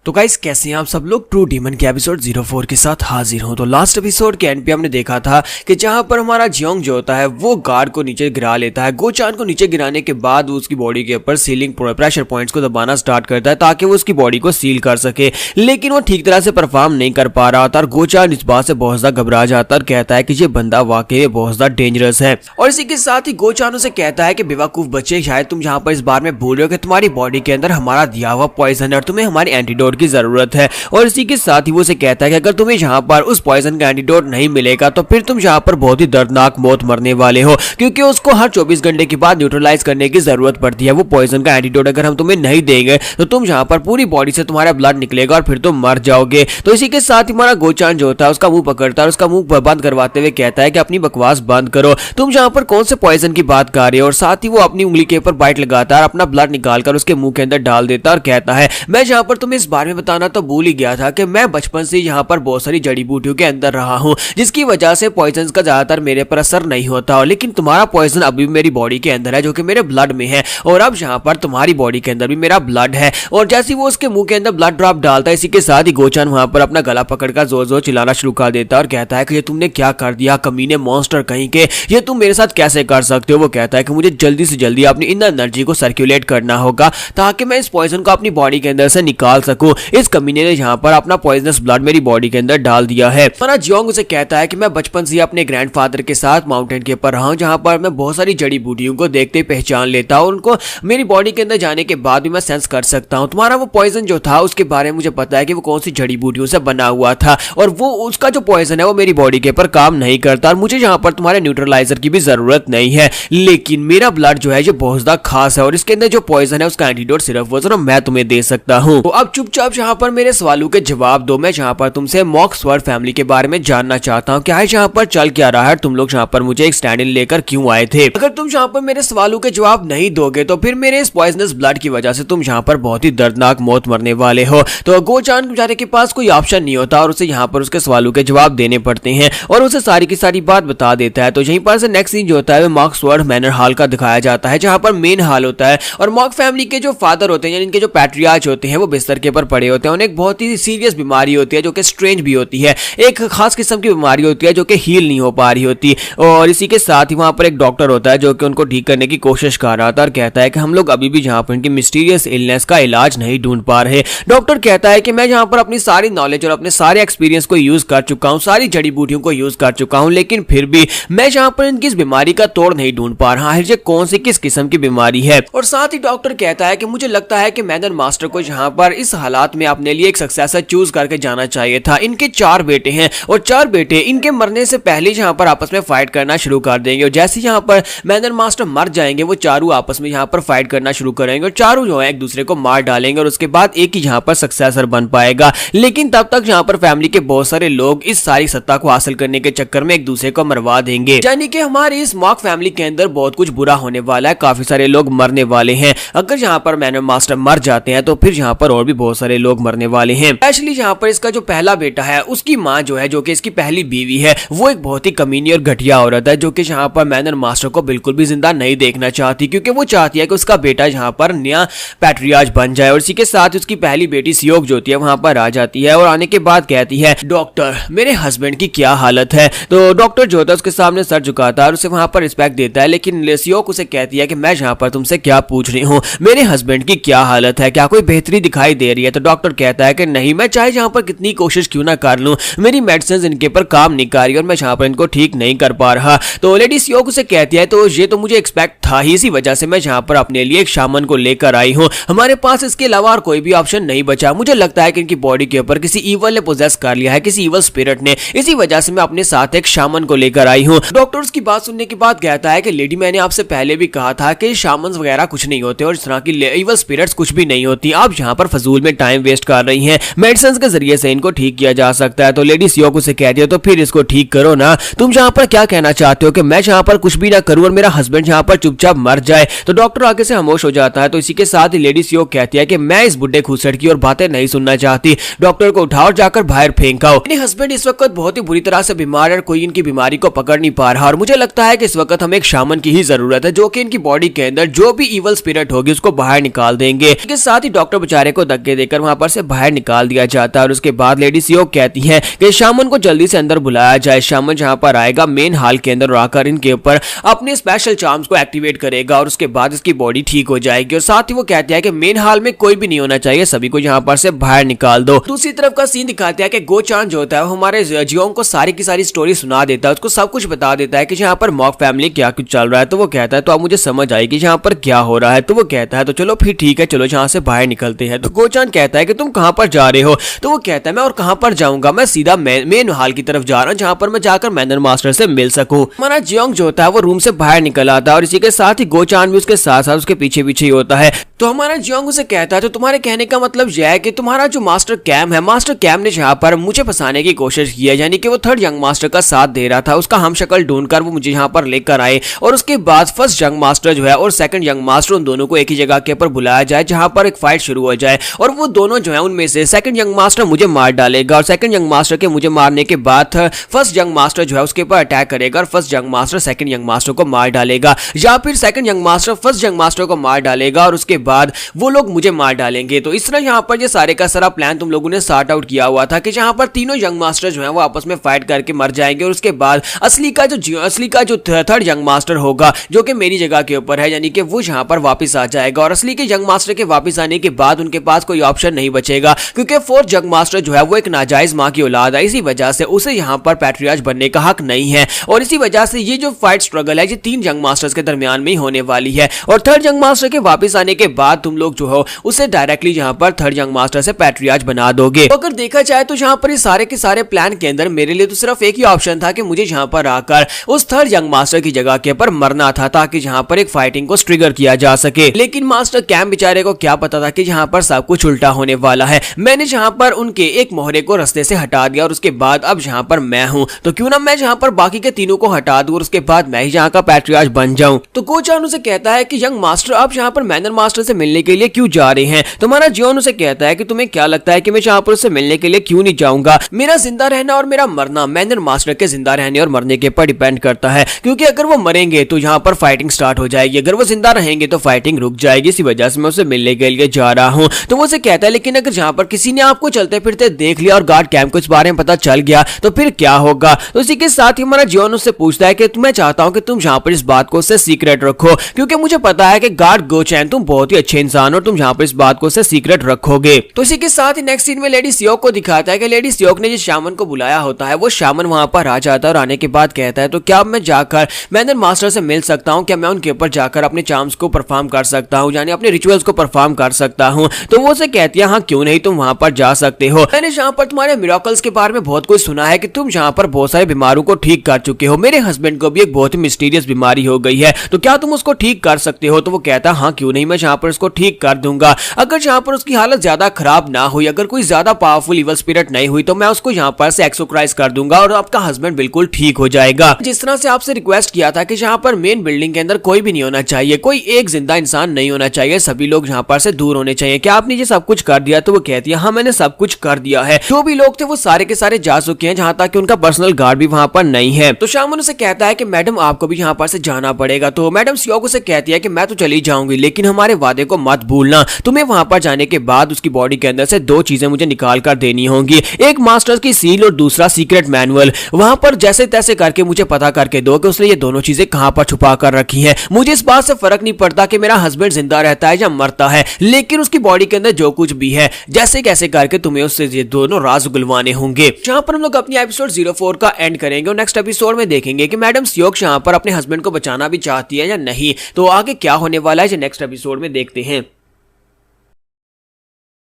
तो गाइस कैसे हैं आप सब लोग, ट्रू डीमन के एपिसोड 04 के साथ हाजिर हूं। तो लास्ट एपिसोड के एंड पे हमने देखा था कि जहां पर हमारा जियोंग जो होता है वो गार्ड को नीचे गिरा लेता है। गोचान को नीचे गिराने के बाद वो उसकी बॉडी के ऊपर सीलिंग प्रेशर पॉइंट्स को दबाना स्टार्ट करता है ताकि वो उसकी बॉडी को सील कर सके, लेकिन वो ठीक तरह से परफॉर्म नहीं कर पा रहा था और गोचान इस बात से बहुत ज्यादा घबरा जाता और कहता है कि ये बंदा वाकई बहुत ज्यादा डेंजरस है। और इसी के साथ ही गोचान उसे कहता है कि बेवकूफ बच्चे शायद तुम यहाँ पर इस बार में भूल रहे हो कि तुम्हारी बॉडी के अंदर हमारा दिया हुआ पॉइजन है और तुम्हें हमारी एंटीडोट की जरूरत है। और इसी के साथ ही वो उसे कहता है कि अगर तुम्हें यहाँ पर उस पॉइजन का एंटीडोट नहीं मिलेगा तो फिर तुम यहाँ पर बहुत ही दर्दनाक मौत मरने वाले हो, क्योंकि उसको हर 24 घंटे के बाद न्यूट्रलाइज करने की जरूरत पड़ती है। वो पॉइजन का एंटीडोट अगर हम तुम्हें नहीं देंगे तो तुम यहाँ पर पूरी बॉडी से तुम्हारा ब्लड निकलेगा और फिर तुम मर जाओगे। तो इसी के साथ ही हमारा गोचान जो होता है उसका मुंह पकड़ता है और उसका मुंह बंद करवाते हुए कहता है कि अपनी बकवास बंद करो, तुम यहाँ पर कौन से पॉइजन की बात कर रहे हो। और साथ ही वो अपनी उंगली के ऊपर बाइट लगाता है और अपना ब्लड निकालकर उसके मुंह के अंदर डाल देता है और कहता है मैं यहाँ पर तुम्हें इस बारे में बताना तो भूल ही गया था कि मैं बचपन से यहाँ पर बहुत सारी जड़ी बूटियों के अंदर रहा हूँ, जिसकी वजह से पॉइजन का ज्यादातर मेरे पर असर नहीं होता हो, लेकिन तुम्हारा पॉइजन अभी भी मेरी बॉडी के अंदर है जो कि मेरे ब्लड में है और अब यहाँ पर तुम्हारी बॉडी के अंदर भी मेरा ब्लड है। और जैसे वो उसके मुंह के अंदर ब्लड ड्रॉप डालता है, इसी के साथ ही गोचान वहां पर अपना गला पकड़कर जोर जोर चिल्लाना शुरू कर देता है और कहता है कि ये तुमने क्या कर दिया कमीने मॉन्स्टर कहीं के, ये तुम मेरे साथ कैसे कर सकते हो। वो कहता है कि मुझे जल्दी से जल्दी अपनी इन एनर्जी को सर्कुलेट करना होगा ताकि मैं इस पॉइजन को अपनी बॉडी के अंदर से निकाल सकूं। इस कमीने ने यहाँ पर अपना पॉइजनस ब्लड मेरी बॉडी के अंदर डाल दिया है। हमारा जियोंग उसे कहता है कि मैं बचपन से अपने ग्रैंडफादर के साथ माउंटेन के ऊपर रहा हूं, जहां पर मैं बहुत सारी जड़ी बूटियों को देखते ही पहचान लेता हूं, उनको मेरी बॉडी के अंदर जाने के बाद भी मैं सेंस कर सकता हूं। तुम्हारा वो पॉइजन जो था उसके बारे में मुझे पता है कि वो कौन सी जड़ी बूटियों से बना हुआ था और वो उसका जो पॉइजन है वो मेरी बॉडी के ऊपर काम नहीं करता और मुझे यहाँ पर तुम्हारे न्यूट्रलाइजर की भी जरूरत नहीं है, लेकिन मेरा ब्लड जो है ये बहुत ज्यादा खास है और इसके अंदर जो पॉइजन है उसका एंटीडोट सिर्फ वो सिर्फ मैं तुम्हें दे सकता हूँ। तो अब चुपचाप यहाँ पर मेरे सवालों के जवाब दो। मैं यहाँ पर तुमसे मॉक स्वर्ड फैमिली के बारे में जानना चाहता हूँ, क्या है यहाँ पर चल क्या रहा है, तुम लोग यहाँ पर मुझे एक स्टैंड इन लेकर क्यों आए थे। अगर तुम यहाँ पर मेरे सवालों के जवाब नहीं दोगे तो फिर मेरे इस पॉइजनस ब्लड की वजह से तुम यहाँ पर बहुत ही दर्दनाक मौत मरने वाले हो। तो गोचान बेचारे के पास कोई ऑप्शन नहीं होता और उसे यहाँ पर उसके सवालों के जवाब देने पड़ते हैं और उसे सारी की सारी बात बता देता है। तो यहीं पर से नेक्स्ट सीन जो होता है मॉक स्वर्ड मैनर हॉल का दिखाया जाता है, जहाँ पर मेन हॉल होता है और मॉक फैमिली के जो फादर होते हैं, इनके जो पैट्रियार्च होते हैं, वो बिस्तर के ऊपर पड़े होते हैं। उन्हें एक बहुत ही सीरियस बीमारी होती है जो कि स्ट्रेंज भी होती है, एक खास किस्म की बीमारी होती है जो कि हील नहीं हो पा रही होती। और इसी के साथ ही वहां पर एक डॉक्टर होता है जो कि उनको ठीक करने की कोशिश कर रहा था और कहता है कि हम लोग अभी भी जहां पर इनकी मिस्टीरियस इलनेस का इलाज नहीं ढूंढ पा रहे। डॉक्टर कहता है कि मैं जहां पर अपनी सारी नॉलेज और अपने सारे एक्सपीरियंस को यूज कर चुका हूं, सारी जड़ी बूटियों को यूज कर चुका हूं, लेकिन फिर भी मैं जहां पर इनकी इस बीमारी का तोड़ नहीं ढूंढ पा रहा है, कौन सी किस किस्म की बीमारी है। और साथ ही डॉक्टर कहता है कि मुझे लगता है कि मैनर मास्टर को जहां पर इस हालात में अपने लिए एक सक्सेसर चूज करके जाना चाहिए था। इनके 4 बेटे हैं और 4 बेटे इनके मरने से पहले जहां पर आपस में फाइट करना शुरू कर देंगे और जैसे यहां पर मैनर मास्टर मर जाएंगे वो चारों आपस में यहां पर फाइट करना शुरू करेंगे और चारों जो है एक दूसरे को मार डालेंगे और उसके बाद एक ही जहां पर सक्सेसर बन पाएगा। लेकिन तब तक जहां पर फैमिली के बहुत सारे लोग इस सारी सत्ता को हासिल करने के चक्कर में एक दूसरे को मरवा देंगे। यानी कि हमारी इस मॉक फैमिली के अंदर बहुत कुछ बुरा होने वाला है, काफी सारे लोग मरने वाले हैं। अगर यहाँ पर मैनर मास्टर मर जाते हैं तो फिर यहाँ पर और भी बहुत सारे लोग मरने वाले हैं। स्पेशली यहाँ पर इसका जो पहला बेटा है उसकी माँ जो है, जो कि इसकी पहली बीवी है, वो एक बहुत ही कमीनी और घटिया औरत है जो कि यहाँ पर मैनर मास्टर को बिल्कुल भी जिंदा नहीं देखना चाहती, क्योंकि वो चाहती है कि उसका बेटा यहाँ पर नया पैट्रियार्च बन जाए। और इसी के साथ उसकी पहली बेटी सियोग जो होती है वहां पर आ जाती है और आने के बाद कहती है, डॉक्टर मेरे हस्बैंड की क्या हालत है। तो डॉक्टर जो होता है उसके सामने सर झुकाता है और उसे वहां पर रिस्पेक्ट देता है, लेकिन सियोग उसे कहती है कि मैं यहाँ पर तुमसे क्या पूछ रही हूँ, मेरे हस्बैंड की क्या हालत है, क्या कोई बेहतरी दिखाई दे रही है। तो डॉक्टर कहता है कि नहीं, मैं चाहे यहाँ पर कितनी कोशिश क्यों ना कर लूं, मेरी मेडिसिन इनके पर काम नहीं कर रही और मैं यहाँ पर इनको ठीक नहीं कर पा रहा। तो लेडी सियोग उसे कहती है, तो ये तो मुझे एक्सपेक्ट था ही, इसी वजह से मैं यहाँ पर अपने लिए एक शामन को लेकर आई हूँ, हमारे पास इसके अलावा और कोई भी ऑप्शन नहीं बचा। मुझे लगता है कि इनकी बॉडी के ऊपर किसी ईवल ने पोजेस कर लिया है, किसी ईवल स्पिरिट ने, इसी वजह से मैं अपने साथ एक शामन को लेकर आई हूँ। डॉक्टर उसकी बात सुनने के बाद कहता है कि लेडी मैंने आपसे पहले भी कहा था कि शामन्स वगैरह कुछ नहीं होते और इस तरह की ईवल स्पिरिट्स कुछ भी नहीं होती, आप यहाँ पर फजूल में टाइम वेस्ट कर रही हैं, मेडिसिन के जरिए से इनको ठीक किया जा सकता है। तो लेडी सियोग उसे कहती है, तो फिर इसको ठीक करो ना, तुम यहाँ पर क्या कहना चाहते हो कि मैं यहाँ पर कुछ भी ना करूं और मेरा हस्बैंड यहाँ पर चुपचाप मर जाए। तो डॉक्टर आगे से खामोश हो जाता है। तो इसी के साथ ही लेडी सियोग कहती है कि मैं इस बुढ़े खूसट की और बातें नहीं सुनना चाहती, डॉक्टर को उठाओ और जाकर बाहर फेंक आओ। मेरे हस्बैंड इस वक्त बहुत ही बुरी तरह से बीमार है और कोई इनकी बीमारी को पकड़ नहीं पा रहा और मुझे लगता है कि इस वक्त हमें एक शामन की ही जरूरत है जो कि इनकी बॉडी के अंदर जो भी ईवल स्पिरिट होगी उसको बाहर निकाल देंगे। इसके साथ ही डॉक्टर बेचारे को धक्के देकर वहां पर से बाहर निकाल दिया जाता है और उसके बाद लेडी सियोग कहती है कि शामन को जल्दी से अंदर बुलाया जाए। शामन जहां पर आएगा मेन हॉल के अंदर आकर इनके ऊपर अपने स्पेशल चार्म्स को एक्टिवेट करेगा और उसके बाद इसकी बॉडी ठीक हो जाएगी। और साथ ही वो कहती है कि मेन हॉल में कोई भी नहीं होना चाहिए, सभी को यहाँ पर से बाहर निकाल दो। दूसरी तरफ का सीन दिखाता है कि गोचान जो होता है वो हमारे जियोंग को सारी की सारी स्टोरी सुना देता है, उसको सब कुछ बता देता है कि यहाँ पर मॉक फैमिली क्या कुछ चल रहा है। तो वो कहता है तो अब मुझे समझ आएगी यहाँ पर क्या हो रहा है। तो वो कहता है तो चलो फिर ठीक है, चलो यहाँ से बाहर निकलते हैं। तो गोचान कहता है कि तुम कहाँ पर जा रहे हो। तो वो कहता है मैं और कहाँ पर जाऊंगा, मैं सीधा मेन हॉल की तरफ जा रहा हूँ जहाँ पर मैं जाकर मैनर मास्टर से मिल सकूं। हमारा जियोंग जो होता है वो रूम से बाहर निकल आता है और इसी के साथ ही गोचान भी उसके साथ साथ उसके पीछे पीछे ही होता है। तो हमारा जियोंग उसे कहता है तो तुम्हारे कहने का मतलब यह है कि तुम्हारा जो मास्टर कैम है, मास्टर कैम ने यहाँ पर मुझे फंसाने की कोशिश की है, यानी कि वो थर्ड यंग मास्टर का साथ दे रहा था, उसका हम शक्ल ढूंढकर वो मुझे यहाँ पर लेकर आए और उसके बाद फर्स्ट यंग मास्टर जो है और सेकंड यंग मास्टर उन दोनों को एक ही जगह के ऊपर बुलाया जाए जहां पर एक फाइट शुरू हो जाए और वो दोनों जो है उनमें से सेकंड यंग मास्टर मुझे मार डालेगा और सेकंड यंग मास्टर के मुझे मारने के बाद फर्स्ट यंग मास्टर जो है उसके ऊपर अटैक करेगा और first young master second young master को मार डालेगा, या फिर second young master first young master को मार डालेगा और उसके बाद वो लोग मुझे मार डालेंगे। तो इस तरह यहाँ पर ये सारे का सारा प्लान तुम लोगों ने सॉर्ट आउट किया हुआ था कि जहां पर तीनों यंग मास्टर जो है वो आपस में फाइट करके मर जाएंगे और उसके बाद असली का जो थर्ड यंग मास्टर होगा जो कि मेरी जगह के ऊपर है, यानी कि वो यहाँ पर वापस आ जाएगा और असली के यंग मास्टर के वापस आने के बाद उनके पास कोई ऑप्शन नहीं बचेगा क्योंकि फोर्थ यंग मास्टर जो है वो एक नाजायज माँ की औलाद है, इसी वजह से उसे यहाँ पर पैट्रियार्च बनने का हक नहीं है और इसी वजह से ये जो फाइट स्ट्रगल है ये 3 यंग मास्टर्स के दरमियान में ही होने वाली है और थर्ड यंग मास्टर के वापस आने के बाद तुम लोग जो हो उसे डायरेक्टली यहाँ पर थर्ड यंग मास्टर से पैट्रियार्च बना दोगे। तो अगर देखा जाए तो यहाँ पर इस सारे के सारे प्लान के अंदर मेरे लिए तो सिर्फ एक ही ऑप्शन था कि मुझे यहाँ पर आकर उस थर्ड यंग मास्टर की जगह के ऊपर मरना था ताकि यहाँ पर एक फाइटिंग को ट्रिगर किया जा सके। लेकिन मास्टर कैम बेचारे को क्या पता था कि यहाँ पर सब कुछ उल्टा होने वाला है। मैंने यहाँ पर उनके एक मोहरे को रास्ते से हटा दिया और उसके बाद अब यहाँ पर मैं हूँ, तो क्यों ना मैं यहाँ पर बाकी के तीनों को हटा दूं और उसके बाद मैं ही यहाँ का पैट्रियार्च बन जाऊं। तो गोचान उसे कहता है कि यंग मास्टर आप यहाँ पर मैनर मास्टर से मिलने के लिए क्यों जा रहे हैं। तुम्हारा जियोन उसे कहता है कि तुम्हें क्या लगता है कि मैं यहाँ पर उससे मिलने के लिए क्यों नहीं जाऊंगा। मेरा जिंदा रहना और मेरा मरना मैनर मास्टर के जिंदा रहने और मरने के ऊपर डिपेंड करता है, क्योंकि अगर वो मरेंगे तो यहाँ पर फाइटिंग स्टार्ट हो जाएगी, अगर वो जिंदा रहेंगे तो फाइटिंग रुक जाएगी, इसी वजह से मैं उसे मिलने के लिए जा रहा हूँ। तो वो उसे कहता कहता है लेकिन अगर जहाँ पर किसी ने आपको चलते फिरते देख लिया और गार्ड कैंप को इस बारे में पता चल गया तो फिर क्या होगा। तो इसी के साथ ही हमारा जियोन उससे पूछता है कि मैं चाहता हूँ कि तुम जहाँ पर इस बात को उससे सीक्रेट रखो, क्योंकि मुझे पता है कि गार्ड गोचैन तुम बहुत ही अच्छे इंसान हो, तुम जहाँ पर इस बात को उससे सीक्रेट रखोगे। तो इसी के साथ ही नेक्स्ट सीन में लेडी सियोक को दिखाता है कि लेडी सियोक ने जिस शामन को बुलाया होता है वो शामन वहां पर आ जाता है और आने के बाद कहता है तो क्या मैं जाकर मैंने मास्टर से मिल सकता हूँ, क्या मैं उनके ऊपर जाकर अपने चार्म्स को परफॉर्म कर सकता हूँ, यानी अपने रिचुअल्स को परफॉर्म कर सकता हूँ। तो वो उसे कहती है हाँ क्यों नहीं, तुम वहां पर जा सकते हो। मैंने जहाँ पर तुम्हारे मिरेकल्स के बारे में बहुत कुछ सुना है कि तुम जहाँ पर बहुत सारे बीमारों को ठीक कर चुके हो, मेरे हस्बैंड को भी एक बहुत ही मिस्टीरियस बीमारी हो गई है, तो क्या तुम उसको ठीक कर सकते हो। तो वो कहता है हाँ क्यों नहीं, मैं जहाँ पर उसको ठीक कर दूंगा। अगर जहाँ पर उसकी हालत ज्यादा खराब ना हुई, अगर कोई ज्यादा पावरफुल इवल स्पिरिट नहीं हुई तो मैं उसको यहाँ पर से एक्सोक्राइज कर दूंगा और आपका हस्बैंड बिल्कुल ठीक हो जाएगा। जिस तरह से आपसे रिक्वेस्ट किया था कि जहाँ पर मेन बिल्डिंग के अंदर कोई भी नहीं होना चाहिए, कोई एक जिंदा इंसान नहीं होना चाहिए, सभी लोग यहाँ पर से दूर होने चाहिए, क्या आपने ये सब कुछ कर दिया। तो वो कहती है हाँ मैंने सब कुछ कर दिया है, जो भी लोग थे वो सारे के सारे जा चुके हैं, जहाँ तक कि उनका पर्सनल गार्ड भी वहां पर नहीं है। तो शामन उसे कहता है कि मैडम आपको भी यहाँ पर से जाना पड़ेगा। तो मैडम सियोक उसे कहती है कि मैं तो चली जाऊंगी लेकिन हमारे वादे को मत भूलना, तुम्हें वहां पर जाने के बाद उसकी बॉडी के अंदर से दो चीजें मुझे निकाल कर देनी होंगी, एक मास्टर्स की सील और दूसरा सीक्रेट मैनुअल। वहां पर जैसे तैसे करके मुझे पता करके दो कि उसने ये दोनों चीजें कहां पर छुपा कर रखी हैं। मुझे इस बात से फर्क नहीं पड़ता कि मेरा हस्बैंड जिंदा रहता है या मरता है, लेकिन उसकी बॉडी के अंदर जो कुछ भी है जैसे कैसे करके तुम्हें उससे ये दोनों राज उगलवाने होंगे। जहां पर हम लोग अपनी एपिसोड 04 का एंड करेंगे और नेक्स्ट एपिसोड में देखेंगे कि मैडम सियोक यहाँ पर अपने हस्बैंड को बचाना भी चाहती है या नहीं। तो आगे क्या होने वाला है नेक्स्ट एपिसोड में देखते हैं।